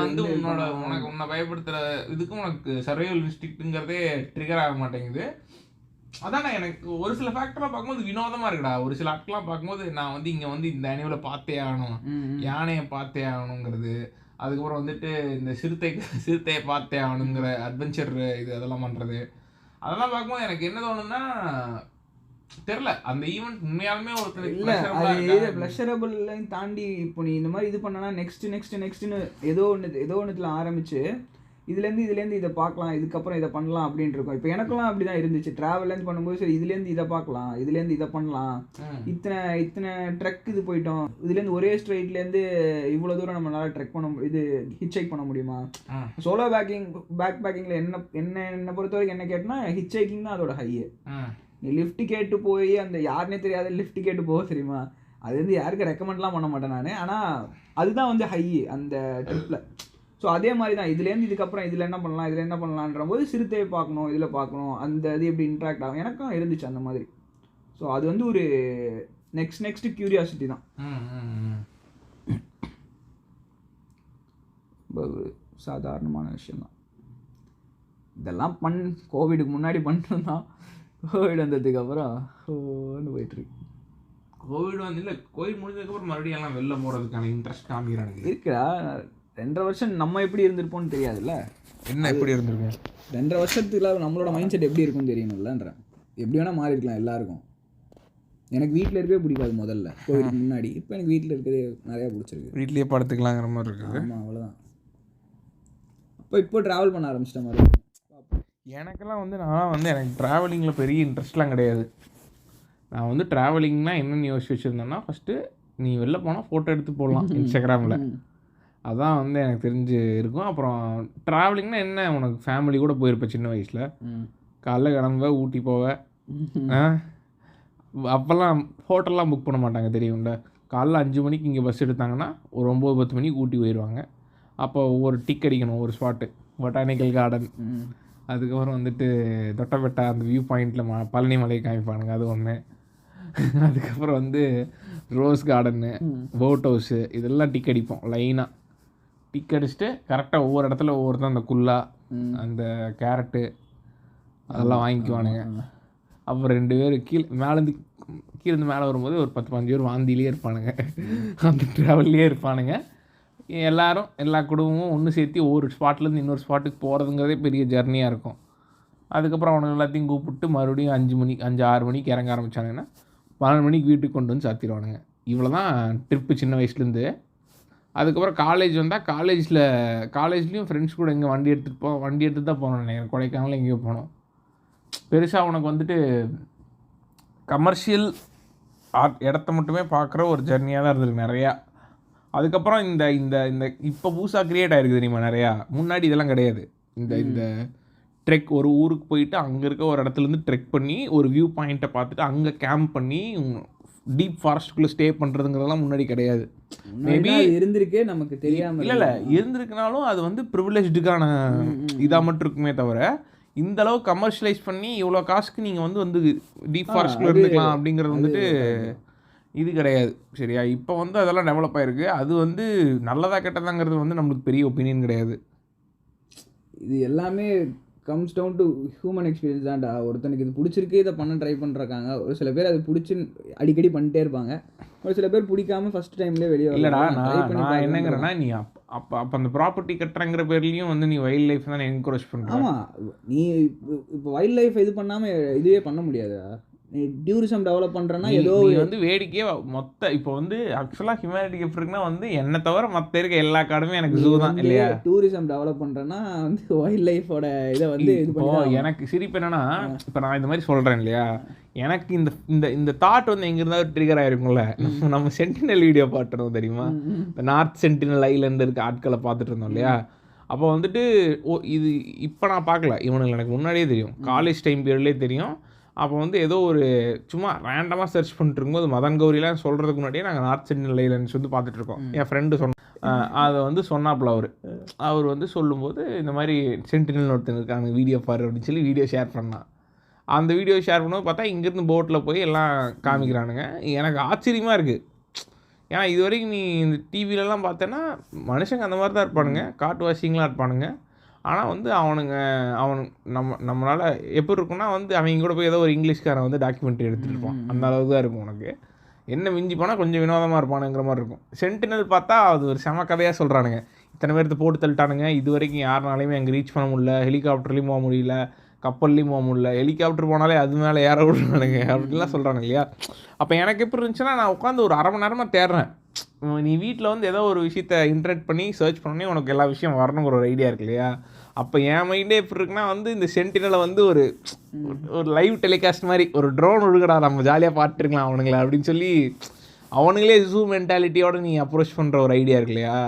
வந்து உன்னை பயப்படுத்துற இதுக்கும் உனக்கு சர்வைவல் இன்ஸ்டிங்க்ங்கிறதே ட்ரிகர் ஆக மாட்டேங்குது. அதான் எனக்கு ஒரு சில ஃபேக்டர்லாம் பார்க்கும்போது வினோதமா இருக்குடா. ஒரு சில ஆட்கள்லாம் பார்க்கும்போது நான் வந்து இங்கே வந்து இந்த அனிமலை பார்த்தே ஆகணும், யானையை பார்த்தே ஆகணுங்கிறது, அதுக்கப்புறம் வந்துட்டு இந்த சிறுத்தையை பார்த்தே ஆகணுங்கிற அட்வென்ச்சர் இது அதெல்லாம் பண்ணுறது, அதெல்லாம் பார்க்கும்போது எனக்கு என்ன தோணுன்னா தெரியல அந்த ஈவெண்ட் உண்மையாலுமே ஒருத்தர் ப்ளஷரபிள்லையும் தாண்டி இப்போ நீ இந்த மாதிரி இது பண்ணனா நெக்ஸ்ட்னு ஏதோ ஒன்றுத்துல ஆரம்பிச்சு இதுலேருந்து இதை பார்க்கலாம், இதுக்கப்புறம் இதை பண்ணலாம் அப்படின்னு இருக்கும். இப்போ எனக்குலாம் அப்படி தான் இருந்துச்சு. ட்ராவல்லேருந்து பண்ணும்போது சரி இதுலேருந்து இதை பார்க்கலாம், இதுலேருந்து இதை பண்ணலாம், இத்தனை ட்ரெக் இது போயிட்டோம், இதுலேருந்து ஒரே ஸ்ட்ரெயிட்லேருந்து இவ்வளோ தூரம் நம்மளால ட்ரெக் இது ஹிட்ச் பண்ண முடியுமா. சோலோ பேக் பேக்கிங்கில் என்னை பொறுத்த வரைக்கும் என்ன கேட்டனா ஹிட்ச் ஹைக்கிங் தான் அதோட ஹையே. நீ லிஃப்ட் கேட்டு போய் அந்த யாருனே தெரியாத லிஃப்ட் கேட்டு போக தெரியுமா, அது வந்து யாருக்கு ரெக்கமெண்ட்லாம் பண்ண மாட்டேன் நான். ஆனால் அதுதான் வந்து ஹை அந்த ட்ரிப்பில். ஸோ அதே மாதிரி தான் இதுலேருந்து இதுக்கப்புறம் இதில் என்ன பண்ணலான்ற போது சிறுத்தையை பார்க்கணும், இதில் பார்க்கணும், அந்த இது எப்படி இன்ட்ராக்ட் ஆகும் எனக்கும் இருந்துச்சு அந்த மாதிரி. ஸோ அது வந்து ஒரு நெக்ஸ்ட் க்யூரியாசிட்டி தான். ஒரு சாதாரணமான விஷயம்தான் இதெல்லாம். கோவிடுக்கு முன்னாடி பண்ணிட்டுருந்தான். கோவிட் வந்ததுக்கப்புறம் போயிட்டுருக்கு. கோவிட் வந்து இல்லை, கோவிட் முடிஞ்சதுக்கப்புறம் மறுபடியும் எல்லாம் வெளில போகிறதுக்கான இன்ட்ரெஸ்ட் காமிக்கிறாங்க. இருக்குடா. 2.5 வருஷம் நம்ம எப்படி இருந்திருப்போம்னு தெரியாதுல்ல. என்ன எப்படி இருந்திருக்கோம் 2.5 வருஷத்துக்குள்ள நம்மளோட மைண்ட் செட் எப்படி இருக்கும்னு தெரியணும்லன்றேன். எப்படி வேணால் மாறி இருக்கலாம் எல்லாருக்கும். எனக்கு வீட்டில் இருக்கவே பிடிக்காது முதல்ல கோவிடுக்கு முன்னாடி. இப்போ எனக்கு வீட்டில் இருக்கிறதே நிறையா பிடிச்சிருக்கு. வீட்லேயே படுத்துக்கலாங்கிற மாதிரி இருக்குது. ஆமாம் அவ்வளோதான். இப்போ ட்ராவல் பண்ண ஆரம்பிச்சிட்ட மாதிரி. எனக்கெல்லாம் வந்து நான் வந்து எனக்கு ட்ராவலிங்கில் பெரிய இன்ட்ரெஸ்ட்லாம் கிடையாது. நான் வந்து ட்ராவலிங்னா என்னென்னு யோசிச்சு வச்சுருந்தேன்னா, ஃபஸ்ட்டு நீ வெளில போனால் ஃபோட்டோ எடுத்து போடலாம் இன்ஸ்டாகிராமில், அதான் வந்து எனக்கு தெரிஞ்சு இருக்கும். அப்புறம் ட்ராவலிங்னா என்ன, உனக்கு ஃபேமிலி கூட போயிருப்பேன் சின்ன வயசில். காலைல கிளம்ப ஊட்டி போவேன். அப்போல்லாம் ஹோட்டல்லாம் புக் பண்ண மாட்டாங்க தெரியும்ல. காலைல 5 மணிக்கு இங்கே பஸ் எடுத்தாங்கன்னா ஒரு 9-10 மணிக்கு ஊட்டி போயிடுவாங்க. அப்போ ஒவ்வொரு டிக் அடிக்கணும், ஒரு ஸ்பாட்டு பொட்டானிக்கல் கார்டன், அதுக்கப்புறம் வந்துட்டு தொட்டபெட்டா அந்த வியூ பாயிண்டில் பழனி மலையை காமிப்பானுங்க, அது ஒன்று. அதுக்கப்புறம் வந்து ரோஸ் கார்டனு, போட் ஹவுஸு, இதெல்லாம் டிக் அடிப்போம் லைனாக. டிக் அடிச்சுட்டு கரெக்டாக ஒவ்வொரு இடத்துல ஒவ்வொருத்தான் அந்த குல்லா, அந்த கேரட்டு அதெல்லாம் வாங்கிக்குவானுங்க. அப்புறம் 2 பேர் கீழேருந்து மேலே வரும்போது ஒரு 10-15 பேர் வாந்திலேயே இருப்பானுங்க, அந்த ட்ராவல்லையே இருப்பானுங்க. எல்லாரும் எல்லா குடும்பமும் ஒன்று சேர்த்து ஒவ்வொரு ஸ்பாட்லேருந்து இன்னொரு ஸ்பாட்டுக்கு போகிறதுங்கிறதே பெரிய ஜர்னியாக இருக்கும். அதுக்கப்புறம் அவனுக்கு எல்லாத்தையும் கூப்பிட்டு மறுபடியும் 5-6 மணிக்கு இறங்க ஆரம்பித்தானுங்கன்னா 12 மணிக்கு வீட்டுக்கு கொண்டு வந்து சாத்திடுவானுங்க. இவ்வளோ தான் ட்ரிப்பு சின்ன வயசுலேருந்து. அதுக்கப்புறம் காலேஜ் வந்தால் காலேஜ்லேயும் ஃப்ரெண்ட்ஸ் கூட எங்கே வண்டி எடுத்துகிட்டு தான் போனோம். நினைக்கிறேன் கொடைக்கானல் எங்கேயோ போனோம். பெருசாக உனக்கு வந்துட்டு கமர்ஷியல் இடத்த மட்டுமே பார்க்குற ஒரு ஜர்னியாக தான் இருந்திருக்கு நிறையா. அதுக்கப்புறம் இந்த இந்த இந்த இப்போ புதுசாக க்ரியேட் ஆகிருக்கு தெரியுமா நிறையா. முன்னாடி இதெல்லாம் கிடையாது. இந்த ட்ரெக் ஒரு ஊருக்கு போயிட்டு அங்கே இருக்க ஒரு இடத்துலேருந்து ட்ரெக் பண்ணி ஒரு வியூ பாயிண்ட்டை பார்த்துட்டு அங்கே கேம்ப் பண்ணி டீப் ஃபாரஸ்ட்டுக்குள்ளே ஸ்டே பண்ணுறதுங்கிறதெல்லாம் முன்னாடி கிடையாது. மேபி இருந்திருக்கே நமக்கு தெரியாமல். இல்லை இருந்திருக்குனாலும் அது வந்து ப்ரிவிலேஜ்டுக்கான இதாக மட்டும் இருக்குமே தவிர இந்த அளவு கமர்ஷியலைஸ் பண்ணி இவ்வளோ காசுக்கு நீங்கள் வந்து டீப் ஃபாரஸ்ட்டில் இருந்துக்கலாம் அப்படிங்கிறது வந்துட்டு இது கிடையாது. சரியா? இப்போ வந்து அதெல்லாம் டெவலப் ஆகிருக்கு. அது வந்து நல்லதா கெட்டதாங்கிறது வந்து நம்மளுக்கு பெரிய ஒப்பீனியன் கிடையாது. இது எல்லாமே comes down to human experience தான்டா. ஒருத்தனுக்கு இது பிடிச்சிருக்கு, இதை பண்ண ட்ரை பண்ணுறாங்க. ஒரு சில பேர் அது பிடிச்சி அடிக்கடி பண்ணிட்டே இருப்பாங்க. ஒரு சில பேர் பிடிக்காம ஃபர்ஸ்ட் டைம்லேயே வெளியே இல்லைடா. நான் என்னங்கிறேன்னா, நீ அப்போ அந்த ப்ராப்பர்ட்டி கட்டுறங்கிற பேர்லேயும் வந்து நீ வைல்ட் லைஃப் தான் என்கரேஜ் பண்ணுற. ஆமாம், நீ இப்போ வைல்ட் லைஃப் இது பண்ணாமல் இதுவே பண்ண முடியாது. நீ டூரிசம் டெவலப் பண்ணுறேன்னா ஏதோ வந்து வேடிக்கையே மொத்த இப்போ வந்து ஆக்சுவலாக ஹியூமனிட்டி எப்படி இருக்குன்னா வந்து என்னை தவிர மற்ற இருக்க எல்லா காடுமே எனக்கு ஜூ தான் இல்லையா? டூரிசம் டெவலப் பண்ணுறேன்னா வந்து வைல்ட் லைஃபோட இதை வந்து இப்போ எனக்கு சிரிப்பு என்னன்னா, இப்போ நான் இந்த மாதிரி சொல்கிறேன் இல்லையா, எனக்கு இந்த தாட் வந்து எங்கே இருந்தாலும் ட்ரிகர் ஆகிருக்கும்ல. நம்ம சென்டினல் வீடியோ பார்த்துருந்தோம் தெரியுமா? இந்த நார்த் சென்டினல் ஐலண்ட் இருக்க ஆட்களை பார்த்துட்டு இருந்தோம் இல்லையா? அப்போ வந்துட்டு இது இப்போ நான் பார்க்கல, இவனுக்கு எனக்கு முன்னாடியே தெரியும், காலேஜ் டைம் பீரியட்லேயே தெரியும். அப்போ வந்து ஏதோ ஒரு சும்மா ரேண்டமாக சர்ச் பண்ணிட்டு இருக்கும்போது மதன் கௌரிலாம் சொல்கிறதுக்கு முன்னாடியே நாங்கள் நார்த் சென்டினல் ஐலண்ட்ஸ் வந்து பார்த்துட்ருக்கோம். என் ஃப்ரெண்டு அதை வந்து சொன்னாப்புல அவர் வந்து சொல்லும்போது இந்த மாதிரி சென்டினல் ஒருத்தன் இருக்காங்க வீடியோ பாரு அப்படின்னு சொல்லி வீடியோ ஷேர் பண்ணான். அந்த வீடியோ ஷேர் பண்ணும்போது பார்த்தா இங்கேருந்து போட்டில் போய் எல்லாம் காமிக்கிறானுங்க. எனக்கு ஆச்சரியமாக இருக்குது. ஏன்னா இது வரைக்கும் நீ இந்த டிவிலலாம் பார்த்தேன்னா மனுஷங்க அந்த மாதிரி தான் இருப்பானுங்க, காட்டு வாசிங்களாக இருப்பானுங்க. ஆனால் வந்து நம்மளால் எப்படி இருக்குன்னா வந்து அவங்க கூட போய் ஏதோ ஒரு இங்கிலீஷ்காரன் வந்து டாக்குமெண்ட்ரி எடுத்துகிட்டு இருப்பான். அந்த அளவுக்கு தான் இருக்கும். உனக்கு என்ன மிஞ்சி போனால் கொஞ்சம் வினோதமாக இருப்பானுங்கிற மாதிரி இருக்கும். சென்டினல் பார்த்தா அது ஒரு செம கதையாக சொல்கிறானுங்க. இத்தனை பேர்த்து போட்டு தள்ளிட்டானுங்க, இது வரைக்கும் யாருனாலையுமே அங்கே ரீச் பண்ண முடியல, ஹெலிகாப்டர்லேயும் போக முடியல, கப்பல்லையும் போக முடியல, ஹெலிகாப்டர் போனாலே அது மேலே ஏற விடுறானுங்க அப்படின்லாம் சொல்கிறானுங்க இல்லையா? அப்போ எனக்கு எப்படி இருந்துச்சுன்னா, நான் உட்காந்து ஒரு அரை மணி நேரமாக தேடுறேன். நீ வீட்டில் வந்து ஏதோ ஒரு விஷயத்த இன்டர்நெட் பண்ணி சர்ச் பண்ணி உனக்கு எல்லா விஷயம் வரணுங்கிற ஒரு ஐடியா இருக்கு இல்லையா? அப்போ என் மைண்டே எப்படி இருக்குன்னா வந்து இந்த சென்டினலை வந்து ஒரு லைவ் டெலிகாஸ்ட் மாதிரி ஒரு ட்ரோன் ஒழுகடா நம்ம ஜாலியாக பார்த்துருக்கலாம் அவனுங்களே அப்படின்னு சொல்லி அவனுங்களே ஜூ மென்டாலிட்டியோடு நீ அப்ரோச் பண்ணுற ஒரு ஐடியா இருக்கு இல்லையா?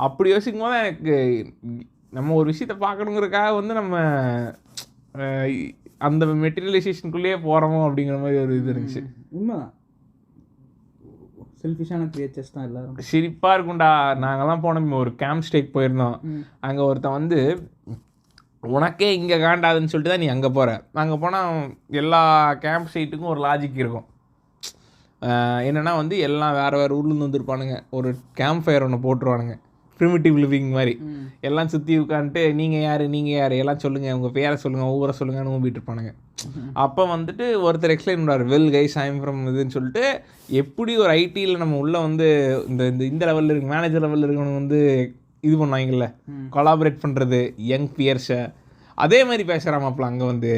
அப்படி யோசிக்கும் போது எனக்கு நம்ம ஒரு விஷயத்த பார்க்கணுங்கிறதுக்காக வந்து நம்ம அந்த மெட்டீரியலைசேஷனுக்குள்ளேயே போகிறோமோ அப்படிங்கிற மாதிரி ஒரு இது இருந்துச்சு. உண்மைதான், செல்ஃபிஷான கிரியேச்சர்ஸ் தான் எல்லாரும். சிரிப்பாக இருக்கும்டா. நாங்கள்லாம் போனோம், ஒரு கேம்ப் ஸ்டேக்கு போயிருந்தோம். அங்கே ஒருத்தன் வந்து உனக்கே இங்கே காண்டாதுன்னு சொல்லிட்டு தான் நீ அங்கே போகிற. அங்கே போனால் எல்லா கேம்ப் சைட்டுக்கும் ஒரு லாஜிக் இருக்கும். என்னென்னா வந்து எல்லாம் வேறு ஊர்லேருந்து வந்துருப்பானுங்க. ஒரு கேம்ப் ஃபயர் ஒன்று போட்டுருவானுங்க, ப்ரிமிட்டிவ் லிவிங் மாதிரி. எல்லாம் சுற்றி உட்காந்துட்டு நீங்கள் யார் எல்லாம் சொல்லுங்கள், உங்கள் பேரை சொல்லுங்கள், ஊரை சொல்லுங்கன்னு ஊம்பிட்டு இருப்பானுங்க. அப்போ வந்துட்டு ஒருத்தர் எக்ஸ்பிளைன் பண்ணுவார், well guys I am from இதுன்னு சொல்லிட்டு. எப்படி ஒரு ஐடியில் நம்ம உள்ளே வந்து இந்த லெவலில் இருக்கு, மேனேஜர் லெவலில் இருக்கவங்க வந்து இது பண்ணுவாங்கல்ல, கொலாபரேட் பண்ணுறது யங் பியர்ஸை, அதே மாதிரி பேசுகிறாமாப்பில் அங்கே வந்து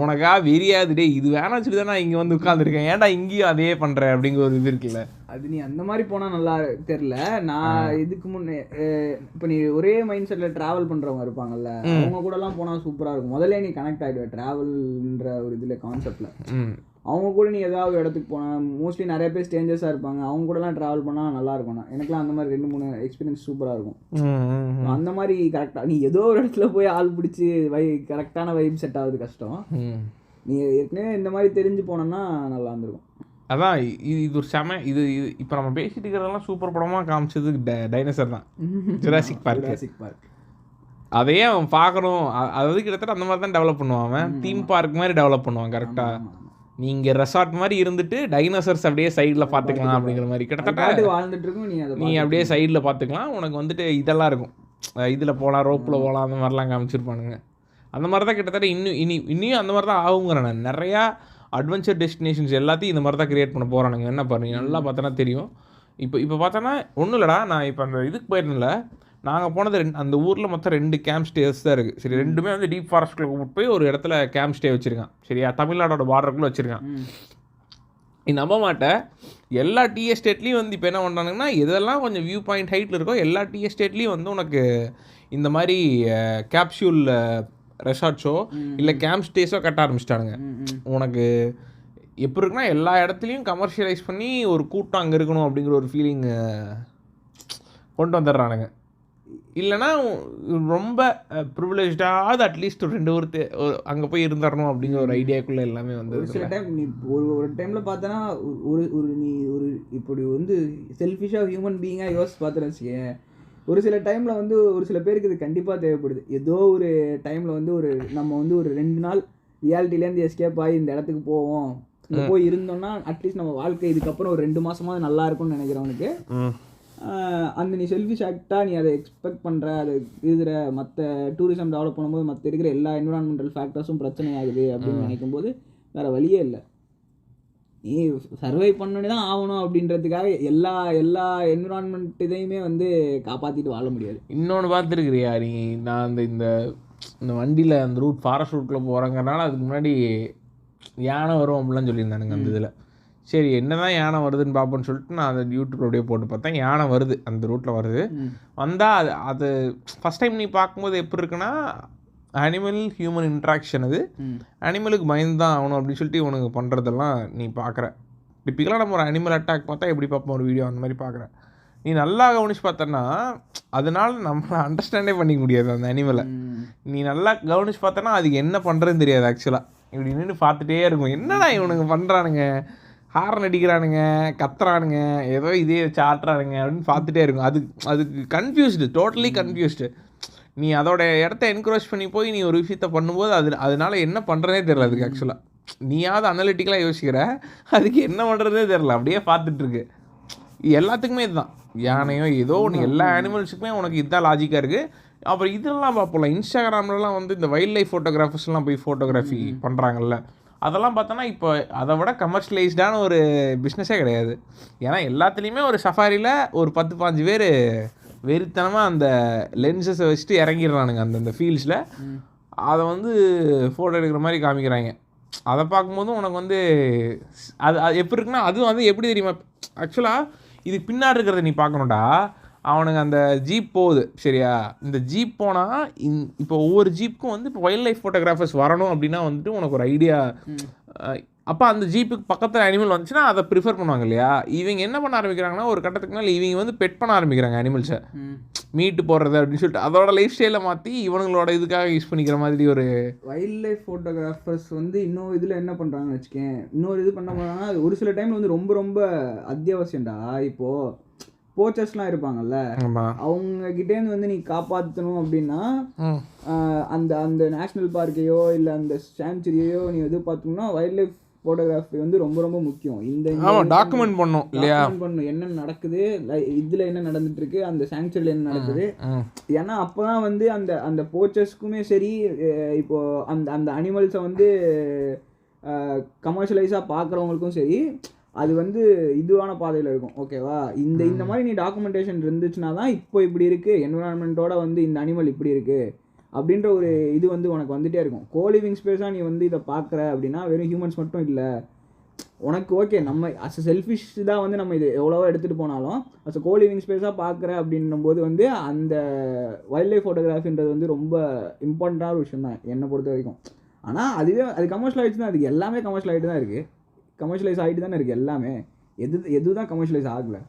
உனக்கா வெறியாது டே இது வேணாம் சொல்லி தான் நான் இங்கே வந்து உட்காந்துருக்கேன், ஏன்டா இங்கேயும் அதே பண்ணுறேன் அப்படிங்கிற ஒரு இது இருக்குல்ல. அது நீ அந்த மாதிரி போனால் நல்லா தெரில. நான் இதுக்கு முன்னே இப்போ நீ ஒரே மைண்ட் செட்டில் ட்ராவல் பண்ணுறவங்க இருப்பாங்கல்ல, அவங்க கூடலாம் போனால் சூப்பராக இருக்கும். முதல்ல நீ கனெக்ட் ஆகிடுவேன் ட்ராவல்ன்ற ஒரு இதில் கான்செப்டில். அவங்க கூட நீ ஏதாவது இடத்துக்கு போனால் மோஸ்ட்லி நிறைய பேர் ஸ்ட்ரேஞ்சர்ஸாக இருப்பாங்க, அவங்க கூடலாம் ட்ராவல் பண்ணால் நல்லா இருக்கும். எனக்குலாம் அந்த மாதிரி 2-3 எக்ஸ்பீரியன்ஸ் சூப்பராக இருக்கும். அந்த மாதிரி கரெக்டாக நீ ஏதோ ஒரு இடத்துல போய் ஆள் பிடிச்சி கரெக்டான வைப் செட் ஆகுது கஷ்டம். நீ ஏற்கனவே இந்த மாதிரி தெரிஞ்சு போனோன்னா நல்லா இருந்திருக்கும். அதான் இது ஒரு செம இது இப்போ நம்ம பேசிட்டு இருக்கிறதெல்லாம் சூப்பர் படமாக காமிச்சது டைனோசர் தான், ஜுராசிக் பார்க். அதையே அவன் பார்க்கணும். அதாவது கிட்டத்தட்ட அந்த மாதிரி தான் டெவலப் பண்ணுவான் அவன். தீம் பார்க் மாதிரி டெவலப் பண்ணுவான் கரெக்டாக. நீங்கள் ரெசார்ட் மாதிரி இருந்துட்டு டைனோசர்ஸ் அப்படியே சைடில் பார்த்துக்கலாம் அப்படிங்கிற மாதிரி கிட்டத்தட்ட வாழ்ந்துட்டு இருக்கும். நீ அப்படியே சைடில் பார்த்துக்கலாம். உனக்கு வந்துட்டு இதெல்லாம் இருக்கும், இதில் போகலாம், ரோப்பில் போகலாம், அந்த மாதிரிலாம் காமிச்சிருப்பானுங்க. அந்த மாதிரி தான் கிட்டத்தட்ட இன்னும் அந்த மாதிரி தான் ஆகுங்கிறேன் நான். நிறையா அட்வென்ச்சர் டெஸ்டினேஷன்ஸ் எல்லாத்தையும் இந்த மாதிரி தான் க்ரியேட் பண்ண போகிறானுங்க. என்ன பாருங்க, நல்லா பார்த்தோன்னா தெரியும். இப்போ பார்த்தோன்னா ஒன்றும் இல்லைடா, நான் இப்போ அந்த இதுக்கு போயிருந்தேன்ல, நாங்கள் போனது அந்த ஊரில் மொத்தம் 2 கேம்ப் ஸ்டேஸ் தான் இருக்குது. சரி, 2மே வந்து டீப் ஃபாரஸ்ட்டில் கூப்பிட்டு போய் ஒரு இடத்துல கேம்ப் ஸ்டே வச்சுருக்கான். சரியா, தமிழ்நாடோட பார்டருக்குள்ளே வச்சுருக்கான். நீ நம்ப மாட்டேன், எல்லா டீ எஸ்டேட்லேயும் வந்து இப்போ என்ன பண்ணுறானுங்கன்னா, எதெல்லாம் கொஞ்சம் வியூ பாயிண்ட் ஹைட்டில் இருக்கோ எல்லா டீ எஸ்டேட்லேயும் வந்து உனக்கு இந்த மாதிரி கேப்சூல் ரெசார்ட்ஸோ இல்லை கேம்ப் ஸ்டேஸோ கட்ட ஆரம்பிச்சிட்டானுங்க. உனக்கு எப்படி இருக்குன்னா எல்லா இடத்துலையும் கமர்ஷியலைஸ் பண்ணி ஒரு கூட்டம் அங்கே இருக்கணும் அப்படிங்கிற ஒரு ஃபீலிங் கொண்டு வந்துடுறானுங்க. இல்லைன்னா ரொம்ப ப்ரிவிலேஜாவது அட்லீஸ்ட் ஒரு 2 ஊர் அங்கே போய் இருந்துடணும் அப்படிங்கிற ஒரு ஐடியாக்குள்ளே எல்லாமே வந்து ஒரு சில டைம் நீ ஒரு டைமில் பார்த்தனா நீ இப்படி வந்து செல்ஃபிஷாக ஹியூமன் பீயிங்காக யோசிச்சு பார்த்துன்னு வச்சுக்கேன். ஒரு சில டைமில் வந்து ஒரு சில பேருக்கு இது கண்டிப்பாக தேவைப்படுது. ஏதோ ஒரு டைமில் வந்து நம்ம வந்து ஒரு 2 நாள் ரியாலிட்டிலேருந்து எஸ்கேப் ஆகி இந்த இடத்துக்கு போவோம், இங்கே போய் இருந்தோம்னா அட்லீஸ்ட் நம்ம வாழ்க்கை இதுக்கப்புறம் ஒரு 2 மாதமாவது நல்லா இருக்கும்னு நினைக்கிறவனுக்கு அந்த நீ செல்ஃபிஷ் ஆக்டாக நீ அதை எக்ஸ்பெக்ட் பண்ணுற, அதை எழுதுகிற, மற்ற டூரிசம் டெவலப் பண்ணும்போது மற்ற இருக்கிற எல்லா என்விரான்மெண்டல் ஃபேக்டர்ஸும் பிரச்சனை ஆகுது அப்படின்னு நினைக்கும் போது வேறு வழியே இல்லை. நீ சர்வை பண்ணி தான் ஆகணும் அப்படின்றதுக்காக எல்லா என்விரான்மெண்ட் இதையுமே வந்து காப்பாற்றிட்டு வாழ முடியாது. இன்னொன்று பார்த்துருக்குறியா நீ? நான் இந்த வண்டியில் அந்த ரூட் ஃபாரஸ்ட் ரூட்டில் போகிறங்கிறனால அதுக்கு முன்னாடி யானை வரும் அப்படிலாம் சொல்லியிருந்தானுங்க அந்த இதில். சரி என்ன தான் யானை வருதுன்னு பார்ப்போன்னு சொல்லிட்டு நான் அதை யூடியூப்ல அப்படியே போட்டு பார்த்தேன். யானை வருது, அந்த ரூட்டில் வருது. வந்தால் அது ஃபஸ்ட் டைம் நீ பார்க்கும்போது எப்படி இருக்குன்னா அனிமல் ஹியூமன் இன்ட்ராக்ஷன். அது அனிமலுக்கு பயந்து தான் ஆகணும் அப்படின்னு சொல்லிட்டு இவனுக்கு பண்ணுறதெல்லாம் நீ பார்க்குற. டிப்பிக்கலாக நம்ம ஒரு அனிமல் அட்டாக் பார்த்தா எப்படி பார்ப்போம் ஒரு வீடியோ, அந்த மாதிரி பார்க்குறேன். நீ நல்லா கவனிச்சு பார்த்தன்னா அதனால நம்மளை அண்டர்ஸ்டாண்டே பண்ணிக்க முடியாது அந்த அனிமலை. நீ நல்லா கவனிச்சு பார்த்தனா அதுக்கு என்ன பண்ணுறதுன்னு தெரியாது ஆக்சுவலாக. இப்படி நின்று பார்த்துட்டே இருக்கும், என்னடா இவனுங்க பண்ணுறானுங்க, ஹார்ன் அடிக்கிறானுங்க, கத்துறானுங்க, ஏதோ இதே வச்சு ஆட்டுறானுங்க அப்படின்னு பார்த்துட்டே இருக்கும். அதுக்கு கன்ஃபியூஸ்டு, டோட்டலி கன்ஃபியூஸ்டு. நீ அதோட இடத்த என்கரேஜ் பண்ணி போய் நீ ஒரு விஷயத்த பண்ணும்போது அதனால என்ன பண்ணுறதே தெரியல அதுக்கு. ஆக்சுவலாக நீயாவது அனலிட்டிக்கலாக யோசிக்கிற, அதுக்கு என்ன பண்ணுறதே தெரில, அப்படியே பார்த்துட்ருக்கு. எல்லாத்துக்குமே இதுதான், யானையோ ஏதோ ஒன்று, எல்லா அனிமல்ஸுக்குமே உனக்கு இதுதான் லாஜிக்காக இருக்குது. அப்புறம் இதெல்லாம் பார்ப்போம்ல இன்ஸ்டாகிராம்லலாம் வந்து இந்த வைல்ட் லைஃப் ஃபோட்டோகிராஃபர்ஸ்லாம் போய் ஃபோட்டோகிராஃபி பண்ணுறாங்கல்ல, அதெல்லாம் பார்த்தோன்னா இப்போ அதை விட கமர்ஷியலைஸ்டான ஒரு பிஸ்னஸே கிடையாது. ஏன்னா எல்லாத்துலேயுமே ஒரு சஃபாரியில் ஒரு 10-15 பேர் வெறித்தனமாக அந்த லென்சஸை வச்சுட்டு இறங்கிடுறானுங்க அந்த ஃபீல்ட்ஸில். அதை வந்து ஃபோட்டோ எடுக்கிற மாதிரி காமிக்கிறாங்க. அதை பார்க்கும்போதும் உனக்கு வந்து அது எப்படி இருக்குன்னா, அதுவும் வந்து எப்படி தெரியுமா, ஆக்சுவலாக இதுக்கு பின்னாடி இருக்கிறத நீ பார்க்கணுண்டா. அவனுங்க அந்த ஜீப் போகுது சரியா, இந்த ஜீப் போனால் இப்போ ஒவ்வொரு ஜீப்புக்கும் வந்து இப்போ வைல்ட் லைஃப் ஃபோட்டோகிராஃபர்ஸ் வரணும் அப்படின்னா வந்துட்டு உனக்கு ஒரு ஐடியா. அப்போ அந்த ஜீப்புக்கு பக்கத்தில் அனிமல் வந்துச்சுன்னா அதை ப்ரிஃபர் பண்ணுவாங்க இல்லையா. இவங்க என்ன பண்ண ஆரம்பிக்கிறாங்கன்னா ஒரு கட்டத்துக்கு மேலே இவங்க வந்து பெட் பண்ண ஆரம்பிக்கிறாங்க அனிமல்ஸை, மீட்டு போடுறது அப்படின்னு சொல்லிட்டு அதோட லைஃப் ஸ்டைலை மாற்றி இவங்களோட இதுக்காக யூஸ் பண்ணிக்கிற மாதிரி ஒரு வைல்ட் லைஃப் ஃபோட்டோகிராஃபர்ஸ் வந்து இன்னொரு இதில் என்ன பண்ணுறாங்கன்னு வச்சுக்கேன். இன்னொரு இது பண்ண போனாங்கன்னா அது ஒரு சில டைமில் வந்து ரொம்ப ரொம்ப அத்தியாவசியம்டா. இப்போது போச்சர்ஸ்லாம் இருப்பாங்கல்ல, அவங்க கிட்டேருந்து வந்து நீ காப்பாற்றணும் அப்படின்னா அந்த நேஷ்னல் பார்க்கையோ இல்லை அந்த சாங்சுரியோ நீ எது பார்த்தோம்னா வைல்ட் லைஃப் ஃபோட்டோகிராஃபி வந்து ரொம்ப ரொம்ப முக்கியம். இந்த டாக்குமெண்ட் பண்ணணும் இல்லையா, பண்ணணும் என்ன நடக்குது, இதில் என்ன நடந்துட்டு இருக்கு, அந்த சாங்சுரியில் என்ன நடக்குது. ஏன்னா அப்போ தான் வந்து அந்த போச்சர்ஸ்க்குமே சரி, இப்போ அந்த அனிமல்ஸை வந்து கமர்ஷியலைஸாக பார்க்குறவங்களுக்கும் சரி அது வந்து இதுவான பாதையில் இருக்கும். ஓகேவா, இந்த மாதிரி நீ டாக்குமெண்டேஷன் இருந்துச்சுன்னா தான் இப்போ இப்படி இருக்குது, என்விரான்மெண்ட்டோட வந்து இந்த அனிமல் இப்படி இருக்குது அப்படின்ற ஒரு இது வந்து உனக்கு வந்துகிட்டே இருக்கும். கோலிவிங் ஸ்பேஸாக நீ வந்து இதை பார்க்குற அப்படின்னா வெறும் ஹியூமன்ஸ் மட்டும் இல்லை, உனக்கு ஓகே நம்ம அஸ் செல்ஃபிஷ் தான் வந்து நம்ம இது எவ்வளோவா எடுத்துகிட்டு போனாலும் அஸ் கோலிவிங் ஸ்பேஸாக பார்க்குற அப்படின்னும் போது வந்து அந்த வைல்ட் லைஃப் ஃபோட்டோகிராஃபின்றது வந்து ரொம்ப இம்பார்ட்டண்டான ஒரு விஷயம் தான் என்னை பொறுத்த வரைக்கும். ஆனால் அது கமர்ஷியல் ஆகிடுச்சு தான், அதுக்கு எல்லாமே கமர்ஷியல் ஆகிட்டு தான் இருக்குது, கமர்ஷியலைஸ் ஆகிட்டு தானே இருக்குது எல்லாமே. எதுதான் கமர்ஷியலைஸ் ஆகலை,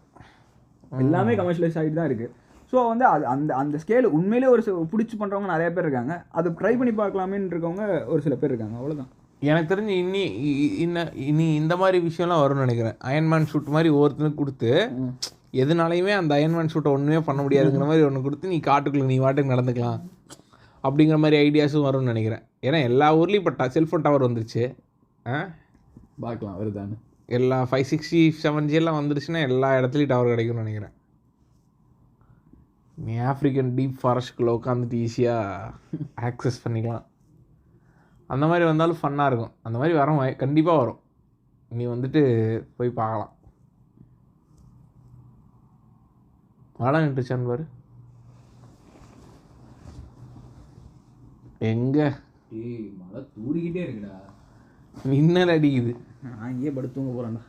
எல்லாமே கமர்ஷியலைஸ் ஆகிட்டு தான் இருக்குது. ஸோ வந்து அந்த ஸ்கேல் உண்மையிலே ஒரு பிடிச்சி பண்ணுறவங்க நிறைய பேர் இருக்காங்க, அதை ட்ரை பண்ணி பார்க்கலாமேன்னு இருக்கவங்க ஒரு சில பேர் இருக்காங்க, அவ்வளோதான். எனக்கு தெரிஞ்சு இனி இந்த மாதிரி விஷயம்லாம் வரும்னு நினைக்கிறேன். அயன்மேன் ஷூட் மாதிரி ஒவ்வொருத்தனுக்கு கொடுத்து எதுனாலையுமே அந்த அயன்மேன் ஷூட்டை ஒன்றுமே பண்ண முடியாதுங்கிற மாதிரி ஒன்று கொடுத்து நீ காட்டுக்குள்ள நீ வாட்டுக்கு நடந்துக்கலாம் அப்படிங்கிற மாதிரி ஐடியாஸும் வரும்னு நினைக்கிறேன். ஏன்னா எல்லா ஊர்லேயும் இப்போ செல்ஃபோன் டவர் வந்துருச்சு, பார்க்கலாம் வருதான்னு. எல்லா 5G 7G எல்லாம் வந்துருச்சுன்னா எல்லா இடத்துலையும் டவர் கிடைக்கும்னு நினைக்கிறேன். நீ ஆஃப்ரிக்கன் டீப் ஃபாரஸ்ட்குள்ளே உட்காந்துட்டு ஈஸியாக ஆக்சஸ் பண்ணிக்கலாம். அந்த மாதிரி வந்தாலும் ஃபன்னாக இருக்கும். அந்த மாதிரி வரும், கண்டிப்பாக வரும். நீ வந்துட்டு போய் பார்க்கலாம். மழை நின்றுச்சான்னு பாரு. எங்கே மழை தூரிக்கிட்டே இருக்குடா, மின்னல் அடிக்குது. நான் இங்கே படுத்து தூங்க போகிறேன்டா.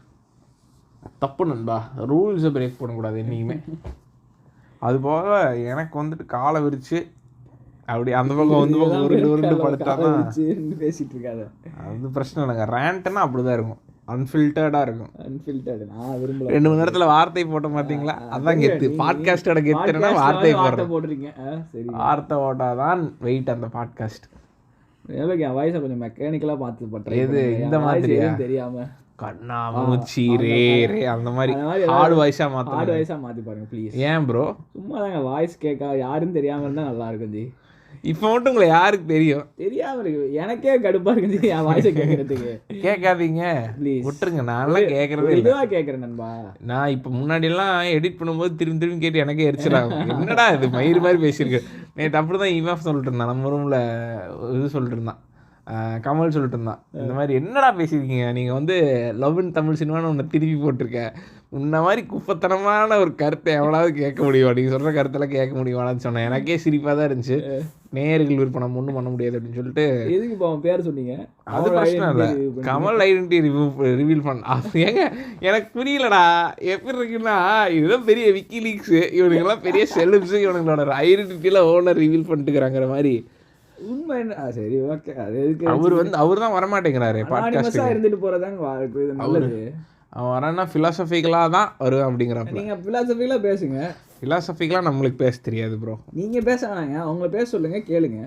தப்பு நண்பா, ரூல்ஸை பிரேக் பண்ணக்கூடாது என்றைக்குமே. அது போக எனக்கு வந்துட்டு காலை விரிச்சு அப்படி அந்த பக்கம் வந்து பக்கம் உருண்டு படுத்தாதான் பேசிகிட்டு இருக்காத, அது பிரச்சனை இல்லைங்க. ரேண்ட்டுன்னா அப்படி தான் இருக்கும். அன்ஃபில்டர்டா இருக்கும். அன்ஃபில்டர்டு நான் விரும்பல. 2 மணி நேரத்துல வார்த்தை போட்ட மாட்டீங்களா? அதான் கெத்து. பாட்காஸ்டோட கெத்துனா வார்த்தை போடுறது. போடுறீங்க. சரி, வார்த்தை போட்டாதான் வெயிட் அந்த பாட்காஸ்ட். என் வாய்ஸை கொஞ்சம் மெக்கானிக்கலா பார்த்து பண்றேன். எது இந்த மாதிரி தெரியாம கண்ணா மூச்சி ரே ரே அந்த மாதிரி ஹார்ட் வாய்ஸா மாத்தி பாருங்க ப்ளீஸ். ஏன் ப்ரோ? சும்மா தாங்க வாய்ஸ் கேட்க யாரும் தெரியாம இருந்தா நல்லா இருக்கும் ஜி. இப்போ மட்டும் உங்களை யாருக்கு தெரியும்? தெரியாம இருக்கு, எனக்கே கடுப்பா இருக்கு ஜி என் வாய்ஸை கேட்கறதுக்கு. கேட்காதீங்க ப்ளீஸ், விட்டுருங்க. நான்லாம் கேட்கறதே இல்லை. இதுவா கேட்கறேன் நண்பா. நான் இப்போ முன்னாடி எல்லாம் எடிட் பண்ணும்போது திரும்பி கேட்டு எனக்கே எரிச்சிடாங்க. என்னடா இது மயிறு மாதிரி பேசியிருக்கு. நேற்று அப்படிதான் இமாஃப் சொல்லிட்டு இருந்தான், நம்ம ரூம்ல இது சொல்லிட்டு இருந்தான், கமல் சொல்லிட்டு இருந்தான், இந்த மாதிரி என்னடா பேசியிருக்கீங்க நீங்கள் வந்து லவ் இன் தமிழ் சினிமான்னு ஒன்று திருப்பி போட்டிருக்க, இந்த மாதிரி குப்பத்தனமான ஒரு கருத்தை எவ்வளவு கேட்க முடியும், நீங்கள் சொல்கிற கருத்தெல்லாம் கேட்க முடியுமான்னு சொன்னேன். எனக்கே சிரிப்பாக தான் இருந்துச்சு. நேயர்கள் விருப்பம் ஒன்றும் பண்ண முடியாது அப்படின்னு சொல்லிட்டு. எதுக்கு இப்போ அவன் பேர் சொன்னீங்க? அது பிரச்சனை இல்லை, கமல் ஐடென்டிட்டி ரிவீல் பண்ண. அது ஏங்க எனக்கு புரியலடா, எப்படி இருக்குன்னா இதுதான் பெரிய விக்கிலீக்ஸு, இவனுங்கெல்லாம் பெரிய செலிப்ஸு, இவனுங்களோட ஐடென்டிட்டியில் ஓனர் ரிவீல் பண்ணிட்டுக்கிறாங்கிற மாதிரி. உண்மை என்ன? சரி ஓகே, அது எதுக்கு அவர் தான் வரமாட்டேங்கிறாரு பாட்காஸ்ட் இருந்துட்டு போறதாங்க நல்லது. அவன் வரான்னா ஃபிலாசபிக்கலாக தான் வருவேன் அப்படிங்கிறப்ப. நீங்க ஃபிலாசபிக்கலா பேசுங்க. ஃபிலாசபிக்கலாக நம்மளுக்கு பேச தெரியாது ப்ரோ. நீங்க பேச வேணாங்க, அவங்கள பேச சொல்லுங்க, கேளுங்க.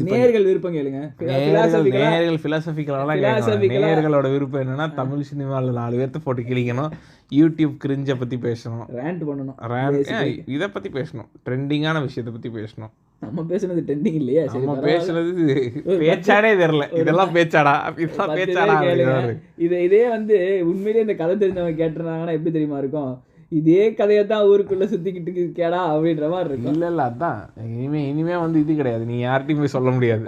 நேயர்கள் விருப்பம் கேளுங்க. நேயர்கள் ஃபிலாசபிக்கலாலாம் கேட்கலாம். நேயர்களோட விருப்பம் என்னன்னா தமிழ் சினிமாவில் 4 பேர்த்த போட்டு கிழிக்கணும், யூடியூப் கிரிஞ்சை பற்றி பேசணும், ரேண்ட் பண்ணணும், இதை பற்றி பேசணும், ட்ரெண்டிங்கான விஷயத்தை பற்றி பேசணும். நம்ம பேசுனது ட்ரெண்டிங் இல்லையா? நம்ம பேசுனது பேச்சாடே தெரியல, இதெல்லாம் பேச்சாடா, இதெல்லாம் பேச்சாடா. இதே வந்து உண்மையிலேயே இந்த கதை தெரிஞ்சவங்க கேட்டிருந்தாங்கன்னா எப்படி தெரியுமா இருக்கும்? இதே கதையை தான் ஊருக்குள்ள சுத்திக்கிட்டு கேடா அப்படின்ற மாதிரி இருக்கும். இல்லை அதான் இனிமே வந்து இது கிடையாது, நீ யார்கிட்டையும் போய் சொல்ல முடியாது.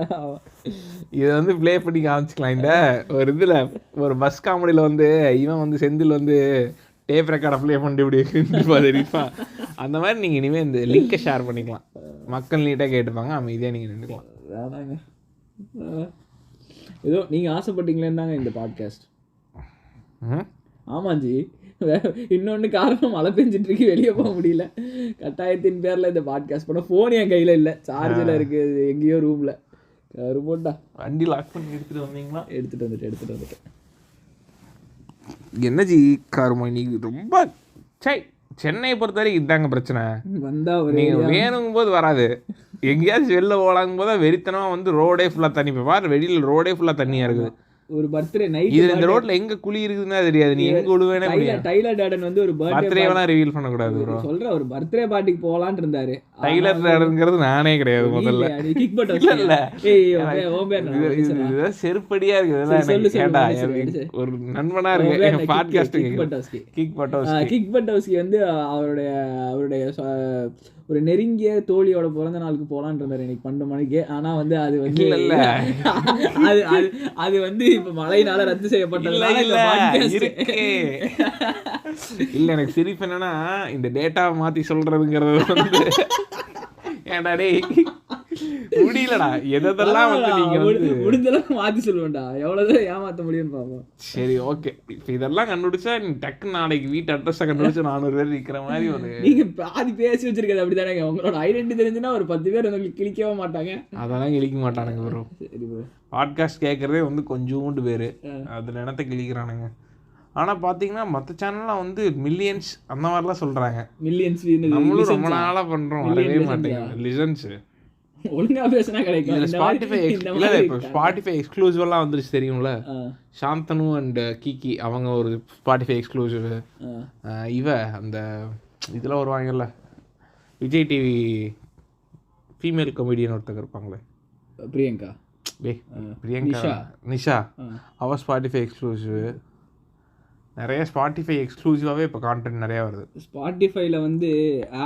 இதை வந்து ப்ளே பண்ணி காமிச்சிக்கலாம். இந்த ஒரு இதில் ஒரு பஸ் காமெடியில் வந்து இவன் வந்து செந்தில் வந்து டேப் ரெக்கார்டை ப்ளே பண்ணிட்டு இப்படி இருப்பான். அந்த மாதிரி நீங்கள் இனிமேல் இந்த லிங்கை ஷேர் பண்ணிக்கலாம், மக்கள் நீட்டாக கேட்டுப்பாங்க, அமைதியாக நீங்கள் நின்றுக்கலாம். வேணாங்க, ஏதோ நீங்கள் ஆசைப்பட்டீங்களேன்னு தாங்க இந்த பாட்காஸ்ட். ஆமாஞ்சி, இன்னொன்று காரணம் மழை பெஞ்சிட்டு இருக்கு, வெளியே போக முடியல, கட்டாயத்தின் பேரில் இந்த பாட்காஸ்ட் பண்ண. ஃபோன் என் கையில் இல்லை, சார்ஜில் இருக்குது எங்கேயோ ரூமில். போட்டா வண்டி லாக் பண்ணி எடுத்துகிட்டு வந்தீங்களா? எடுத்துகிட்டு வந்துட்டேன். என்ன ஜி காருமா நீ ரொம்ப சென்னையை பொறுத்த வரைக்கும் இதுதாங்க பிரச்சனை. வந்தா நீங்கள் வேணுங்கும் போது வராது, எங்கேயாச்சும் வெளில ஓடாங்கும் போது வெறித்தனமாக வந்து ரோடே ஃபுல்லாக தண்ணி. இப்போ பாரு வெளியில் ரோடே ஃபுல்லாக தண்ணியாக இருக்குது. ஒரு பர்த்டே நைட் இது இந்த ரோட்ல எங்க குழி இருக்குதுன்னா தெரியாது, நீ எங்க விடுவேனே முடியாது. டைலர் டாடன் வந்து ஒரு பர்த்டே எல்லாம் ரிவீல் பண்ண கூடாது ப்ரோ. சொல்ற ஒரு பர்த்டே பார்ட்டிக்கு போலாம்னு இருந்தாரு. டைலர் டாடன்ங்கிறது நானே கிடையாது முதல்ல. கிக் பட் இல்ல, ஏய் ஓ பேர் இது செருப்படியா இருக்கு. இதெல்லாம் கேட்டா ஒரு நண்பனா இருக்கு பாட்காஸ்ட். கிக் பட்டோஸ்கி வந்து அவருடைய ஒரு நெருங்கிய தோழியோட பிறந்த நாளுக்கு போலான்னு இருந்தாரு இன்னைக்கு 12 மணிக்கு. ஆனா வந்து அது வந்து இல்ல அது வந்து இப்ப மழையினால ரத்து செய்யப்பட்டதுனால இல்ல. எனக்கு சிரிப்பு என்னன்னா இந்த டேட்டா மாத்தி சொல்றதுங்கிறது வந்து ஏன்டா டேய் முடியலடா, எதெல்லாம் வந்து நீங்க வந்து முடிஞ்சளவுக்கு மாத்தி சொல்லுவேன்டா, எவ்வளவுதான் ஏமாத்த முடியும்னு பாப்போம். சரி ஓகே, இப்ப இதெல்லாம் கண்டுபிடிச்சா நீ டக்கு நாளைக்கு வீட்டு அட்ரஸை கண்டுபிடிச்சு 400 பேர் இருக்கிற மாதிரி ஒரு நீங்க பாதி பேசி வச்சிருக்கிறது அப்படித்தானே. உங்களோட ஐடென்டிட்டி தெரிஞ்சுன்னா ஒரு 10 பேர் உங்களுக்கு கிளிக்கவே மாட்டாங்க. அதெல்லாம் கிளிக்க மாட்டானுங்க ப்ரோ. சரி ப்ரோ, பாட்காஸ்ட் கேட்கறதே வந்து கொஞ்சோண்டு பேர், அதுல இடத்த கிளிக்கிறானுங்க. ஆனால் பார்த்தீங்கன்னா மற்ற சேனல்லாம் வந்து மில்லியன்ஸ் அந்த மாதிரிலாம் சொல்கிறாங்க. மில்லியன்ஸ் நம்மளும் ரொம்ப நாளாக பண்ணுறோம், வரவே மாட்டேங்குது லிசன்ஸு. ஒழுங்காக பேசினா கிடைக்கும். ஸ்பாட்டிஃபை இல்லை, இப்போ ஸ்பாட்டிஃபை எக்ஸ்க்ளூசிவெல்லாம் வந்துருச்சு தெரியும்ல. சாந்தனு அண்ட் கிக்கி அவங்க ஒரு ஸ்பாட்டிஃபை எக்ஸ்க்ளூசிவ். இவ அந்த இதெல்லாம் வருவாங்கல்ல, விஜய் டிவி ஃபீமேல் கமெடியன் ஒருத்தர் இருப்பாங்களே, பிரியங்கா நிஷா, அவள் ஸ்பாட்டிஃபை எக்ஸ்க்ளூசிவ். நிறைய ஸ்பாட்டிஃபை எக்ஸ்க்ளூசிவாகவே இப்போ கான்டென்ட் நிறையா வருது. ஸ்பாட்டிஃபைல வந்து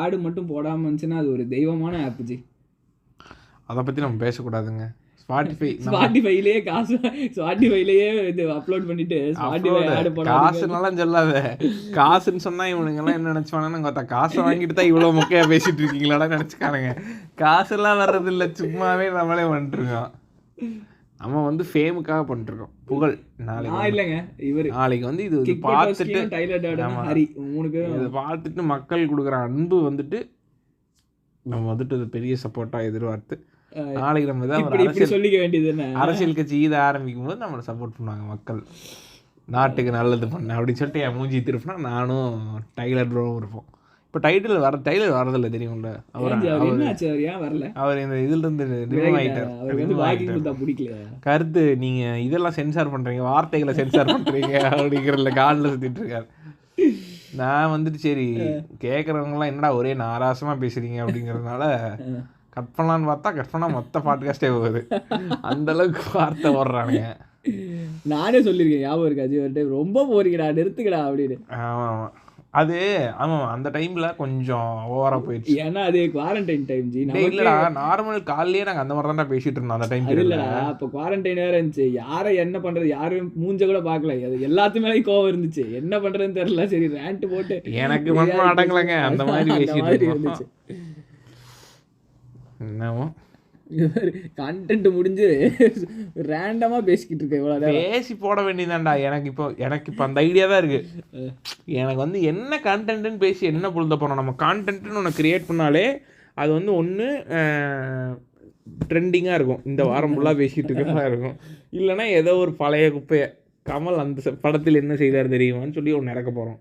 ஆடு மட்டும் போடாமல் இருந்துச்சுன்னா அது ஒரு தெய்வமான ஆப் ஜி. அதை பற்றி நம்ம பேசக்கூடாதுங்க. ஸ்பாட்டிஃபைலேயே காசு, ஸ்பாட்டிஃபைலேயே இது அப்லோட் பண்ணிட்டு ஸ்பாட்டிஃபை ஆட் போட காசுனாலாம் சொல்லாத. காசுன்னு சொன்னால் இவனுங்கெல்லாம் என்ன நினச்சுவாங்கன்னா, பார்த்தா காசை வாங்கிட்டு தான் இவ்வளோ மொக்கையாக பேசிகிட்டு இருக்கீங்களாடா நினச்சிக்கானுங்க. காசுலாம் வர்றதில்லை, சும்மாவே நம்மளே வந்துட்டுருக்கோம். நம்ம வந்து ஃபேமுக்காக பண்ணிருக்கோம், புகழ். நாளைக்கு வந்து இது பார்த்துட்டு இதை பார்த்துட்டு மக்கள் கொடுக்குற அன்பு வந்துட்டு நம்ம வந்துட்டு இது பெரிய சப்போர்ட்டாக எதிர்பார்த்து நாளைக்கு நம்ம தான் சொல்லிக்க வேண்டியது. அரசியல் கட்சி இதை ஆரம்பிக்கும் போது நம்மளை சப்போர்ட் பண்ணுவாங்க மக்கள். நாட்டுக்கு நல்லது பண்ணேன் அப்படின்னு சொல்லிட்டு என் மூஞ்சி திருப்பினா நானும் டைலர் ப்ரோவும் இருப்போம். இப்போ டைலர் வரதில்லை தெரியும்ல. அவர் என்னாச்சு, அவர் ஏன் வரல? அவர் இந்த இதுல இருந்து ரிமூவ் ஆகிட்டார். அவருக்கு வந்து வாக்கிங் கொடுத்தா பிடிக்கல. கருத்து நீங்கள் இதெல்லாம் சென்சார் பண்ணுறீங்க, வார்த்தைகளை சென்சார் பண்ணுறீங்க அப்படிங்கிறதுல காலில் சுற்றிட்டு இருக்காரு. நான் வந்துட்டு சரி கேட்குறவங்களாம் என்னடா ஒரே நாராசமாக பேசுகிறீங்க அப்படிங்கிறதுனால கட் பண்ணலான்னு பார்த்தா கட் பண்ணால் மொத்த பாட்காஸ்டே போகுது. அந்தளவுக்கு வார்த்தை ஓடுறானுங்க. நானே சொல்லியிருக்கேன், ஞாபகம் இருக்கு அஜய் ஒரு டைம், ரொம்ப போறீங்கடா நிறுத்துக்கடா அப்படின்னு. ஆமாம் ஆமாம் அது ஆமாம் அந்த டைமில் கொஞ்சம் ஓவராக போயிடுச்சு. ஏன்னா அது குவாரண்டைன் டைம் ஜி. இல்லைடா நார்மல் காலையிலேயே நாங்கள் அந்த மாதிரி தான் பேசிகிட்டு இருந்தோம் அந்த டைம். இல்லைடா அப்போ குவாரண்டைன் வேறு இருந்துச்சு, யாரை என்ன பண்ணுறது யாரும் மூஞ்ச கூட பார்க்கல, அது எல்லாத்துமேலேயும் கோவம் இருந்துச்சு, என்ன பண்ணுறதுன்னு தெரியல. சரி ரேண்ட் போட்டு எனக்கு மட்டும் அடங்கலைங்க அந்த மாதிரி பேசிட்டு இருந்துச்சு. என்னவோ கண்டென்ட் முடிஞ்சு ரேண்டமாக பேசிக்கிட்டு இருக்கேன். இவ்வளோ பேசி போட வேண்டியதான்டா. எனக்கு இப்போ அந்த ஐடியா தான் இருக்குது. எனக்கு வந்து என்ன கான்டென்ட்னு பேசி என்ன பொழுத போகிறோம். நம்ம கான்டென்ட்னு ஒன்று க்ரியேட் பண்ணாலே அது வந்து ஒன்று ட்ரெண்டிங்காக இருக்கும், இந்த வாரம் ஃபுல்லாக பேசிகிட்டு இருக்கிறதா இருக்கும். இல்லைனா ஏதோ ஒரு பழைய குப்பையை கமல் அந்த படத்தில் என்ன செய்தார் தெரியுமான்னு சொல்லி ஒன்று இறக்க போகிறோம்.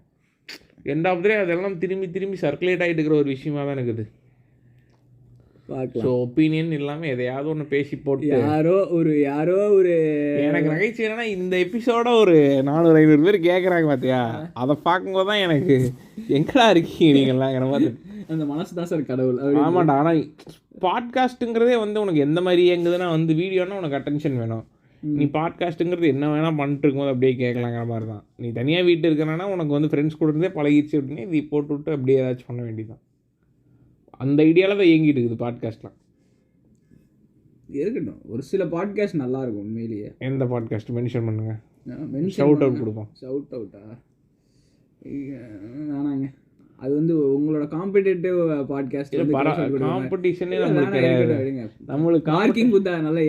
எண்ட் ஆஃப் த டே அதெல்லாம் திரும்பி சர்க்குலேட் ஆகிட்டு இருக்கிற ஒரு விஷயமா தான் இருக்குது. ஸோ ஒப்பீனியன் இல்லாமல் எதையாவது ஒன்று பேசி போட்டு யாரோ ஒரு எனக்கு நகைச்சுவை என்னன்னா இந்த எபிசோட ஒரு 400-500 பேர் கேட்குறாங்க பார்த்தியா, அதை பார்க்கும்போது தான் எனக்கு எங்கடா இருக்கீங்க நீங்கள்லாங்கிற மாதிரி அந்த மனசு தான் சார் கடவுள். ஆமாண்டா. ஆனால் பாட்காஸ்ட்டுங்கிறதே வந்து உனக்கு எந்த மாதிரி இயங்குதுன்னா வந்து வீடியோனா உனக்கு அட்டென்ஷன் வேணும். நீ பாட்காஸ்ட்டுங்கிறது என்ன வேணால் பண்ணிட்டு இருக்கும்போது அப்படியே கேட்கலாங்கிற மாதிரி தான். நீ தனியாக வீட்டு இருக்கிறனா உனக்கு வந்து ஃப்ரெண்ட்ஸ் கூட இருந்தே பழகிடுச்சு அப்படின்னு இது போட்டு விட்டு அப்படியே ஏதாச்சும் பண்ண வேண்டியதான். அந்த ஐடியாவில் தான் இயங்கிட்டு இருக்குது பாட்காஸ்ட்லாம். இருக்கட்டும், ஒரு சில பாட்காஸ்ட் நல்லா இருக்கும் உண்மையிலேயே. எந்த பாட்காஸ்ட் மென்ஷன் பண்ணுங்க, ஷவுட் அவுட் கொடுப்போம். ஷவுட் அவுட்டா வேணாங்க, அது வந்து உங்களோட காம்படிட்டிவ் பாட்காஸ்ட். காம்படிஷனே நம்மளுக்கு கிடையாது. நம்மளுக்கு மார்க்கிங் குத்தா நல்லா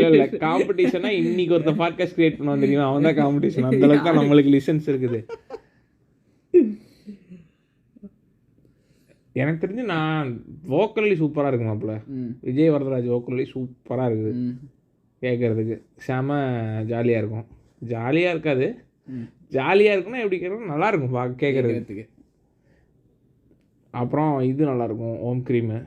இல்லை காம்படிஷனா இன்னைக்கு ஒருத்த பாட்காஸ்ட் கிரியேட் பண்ணுவான் தெரியுமா, அவன் தான் காம்படிஷன். அந்த அளவுக்கு தான் நம்மளுக்கு லிசன்ஸ் இருக்குது. எனக்கு தெரிஞ்சு நான் வோக்கல்லி சூப்பராக இருக்கு மாப்பிள்ள. விஜய் வரதராஜ் வோக்கல்லி சூப்பராக இருக்குது கேட்குறதுக்கு. செம ஜாலியாக இருக்கும். ஜாலியாக இருக்காது, ஜாலியாக இருக்குன்னா எப்படி கேட்குறது நல்லாயிருக்கும் கேட்குறதுக்கு. அப்புறம் இது நல்லாயிருக்கும் ஓம் க்ரீமு.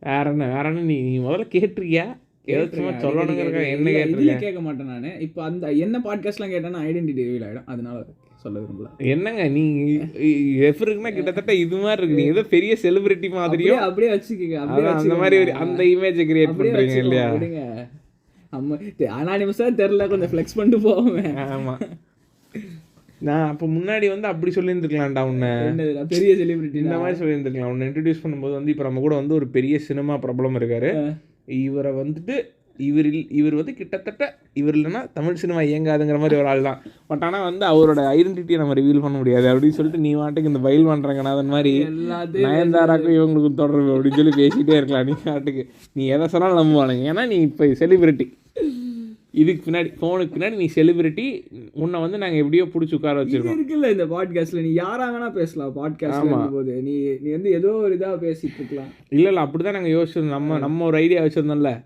வேற என்ன நீ முதல்ல கேட்டிருக்கியா? ஏதாச்சும் சொல்லணுங்கிறக்க என்ன கேட்டிருக்கேன் கேட்க மாட்டேன் நான். இப்போ அந்த என்ன பாட்காஸ்ட்லாம் கேட்டேன்னா ஐடென்டிட்டி ரிவீல் ஆகிடும், அதனால சொல்ல விரும்பல. என்னங்க நீ ரெஃபருக்குன்னா கிட்டத்தட்ட இது மாதிரி இருக்கு, நீங்க ஏதோ பெரிய செலிபிரிட்டி மாதிரியும் அப்படியே வச்சுக்கோங்க. அந்த மாதிரி அந்த இமேஜை கிரியேட் பண்றீங்க இல்லையா? அனானிமஸா தெரியல, கொஞ்சம் ஃப்ளெக்ஸ் பண்ணிட்டு போவேன். ஆமா, நான் அப்போ முன்னாடி வந்து அப்படி சொல்லியிருந்துருக்கலாம்டா உன்னை பெரிய செலிபிரிட்டி இந்த மாதிரி சொல்லியிருந்துருக்கலாம். உன்னை இன்ட்ரடியூஸ் பண்ணும்போது வந்து இப்போ நம்ம கூட வந்து ஒரு பெரிய சினிமா ப்ராப்ளம் இருக்காரு. இவரை வந்துட்டு இவர் வந்து கிட்டத்தட்ட இவர் இல்லைன்னா தமிழ் சினிமா இயங்காதுங்கிற மாதிரி ஒரு ஆள் தான். பட் ஆனால் வந்து அவரோட ஐடென்டிட்டியை நம்ம ரிவீல் பண்ண முடியாது அப்படின்னு சொல்லிட்டு நீ வாட்டுக்கு இந்த பயில் பண்ணுறாங்கண்ணா அதன் மாதிரி நயன்தாராக்கும் இவங்களுக்கும் தொடர்பு அப்படின்னு சொல்லி பேசிகிட்டே இருக்கலாம். நீ வாட்டுக்கு நீ எதை சொன்னாலும் நம்புவானுங்க. ஏன்னா நீ இப்போ செலிபிரிட்டி, இதுக்கு பின்னாடி ஃபோனுக்கு பின்னாடி நீ செலிபிரிட்டி. உன்னை வந்து நாங்கள் எப்படியோ பிடிச்சி உட்கார வச்சிருக்கோம் இருக்குல்ல இந்த பாட்காஸ்ட்டில். நீ யாராக வேணா பேசலாம் பாட்காஸ்ட் போது. நீ வந்து ஏதோ ஒரு இதாக பேசிட்டு இருக்கலாம். இல்லை அப்படி தான் நாங்கள் யோசிச்சிருந்தோம். நம்ம ஒரு ஐடியா வச்சுருந்தோம்ல,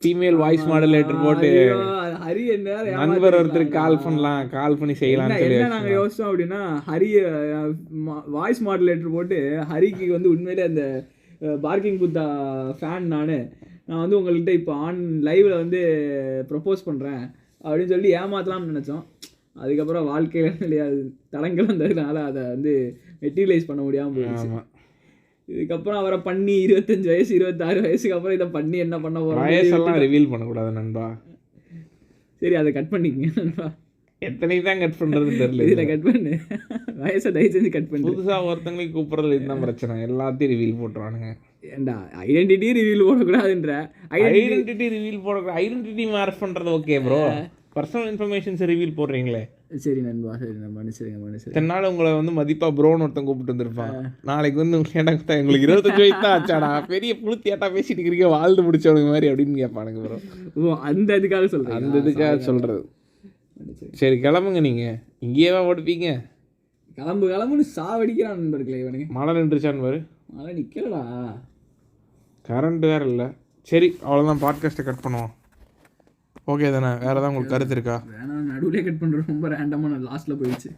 ஃபீமேல் வாய்ஸ் மாடுலேட்டர் போட்டு ஹரி நண்பர் ஒருத்தருக்கு கால் பண்ணி செய்யலாம். என்ன நாங்கள் யோசிச்சோம் அப்படின்னா, ஹரி வாய்ஸ் மாடுலேட்டர் போட்டு ஹரிக்கு வந்து உண்மையிலே அந்த பார்க்கிங் குத்தா ஃபேன் நான் வந்து உங்கள்கிட்ட இப்போ லைவ்ல வந்து ப்ரப்போஸ் பண்ணுறேன் அப்படின்னு சொல்லி ஏமாத்தலாம்னு நினச்சோம். அதுக்கப்புறம் வாழ்க்கையில் தடங்கள் வந்ததுனால அதை வந்து மெட்டீரியலைஸ் பண்ண முடியாமல் போயிடுச்சு. இதுக்கப்புறம் அவரை பண்ணி 25 வயசு 26 வயசுக்கு அப்புறம் இதை பண்ணி என்ன பண்ண போகிறோம்? வயசெல்லாம் ரிவீல் பண்ணக்கூடாது நண்பா. சரி அதை கட் பண்ணிக்கங்க நண்பா. எத்தனை தான் கட் பண்ணுறது தெரியல. இதில் கட் பண்ணு, வயசை தயவு செஞ்சு கட் பண்ணு. புதுசாக ஒருத்தங்களுக்கு கூப்பிட்றது இதுதான் பிரச்சனை, எல்லாத்தையும் ரிவீல் போட்டுருவானுங்க. ஏண்டா ஐடென்டிட்டி ரிவீல் போடக்கூடாதுன்ற ஐடென்டிட்டி ரிவீல் போடக்கூடாது. ஐடென்டிட்டி மார்க் பண்ணுறது okay bro, personal informations reveal போடுறீங்களே. சரி நண்பா, சரி நான் மனுஷருங்க. தன்னால உங்களை வந்து மதிப்பாக ப்ரோன்னு ஒருத்தன் கூப்பிட்டு வந்திருப்பான். நாளைக்கு வந்து கேட்டா உங்களுக்கு 25 வயசு தான் ஆச்சாடா, பெரிய புளுத்தியாட்டா பேசிட்டு இருக்கிறீங்க, வாழ்ந்து முடிச்சவனுங்க மாதிரி அப்படின்னு கேட்பானுங்க ப்ரோ. ஓ அந்த இதுக்காக சொல்கிறேன், அந்த இதுக்காக சொல்கிறது. சரி கிளம்புங்க, நீங்கள் இங்கேயேவா ஓடுப்பீங்க? கிளம்புன்னு சாவடிக்கிறான் நண்பர்களே இவனுங்க. மழை நின்றுச்சான்னு பாரு. மழை நிற்கலடா, கரண்ட் வேறு இல்லை. சரி அவ்வளோதான், பாட்காஸ்ட்டை கட் பண்ணுவோம். ஓகே தானே? வேறு ஏதாவது உங்களுக்கு கருத்து இருக்கா? வேணாம். நடுவுலே கட் பண்ணுற ரொம்ப ரேண்டமாக நான் லாஸ்ட்டில் போயிடுச்சு.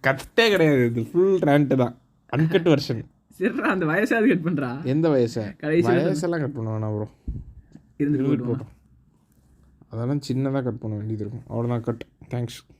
கட்டே கிடையாது, இது ஃபுல் ரேண்ட்டு தான், அன்கட் வெர்ஷன். சரிடா அந்த வயசாவது கட் பண்ணுறா. எந்த வயசை? கடைசியில் வயசெல்லாம் கட் பண்ண வேணாம் ப்ரோ, இருந்துட்டு போட்டோம். அதெல்லாம் சின்னதாக கட் பண்ண வேண்டியது இருக்கும், அவ்வளோதான் கட். தேங்க்ஸ்.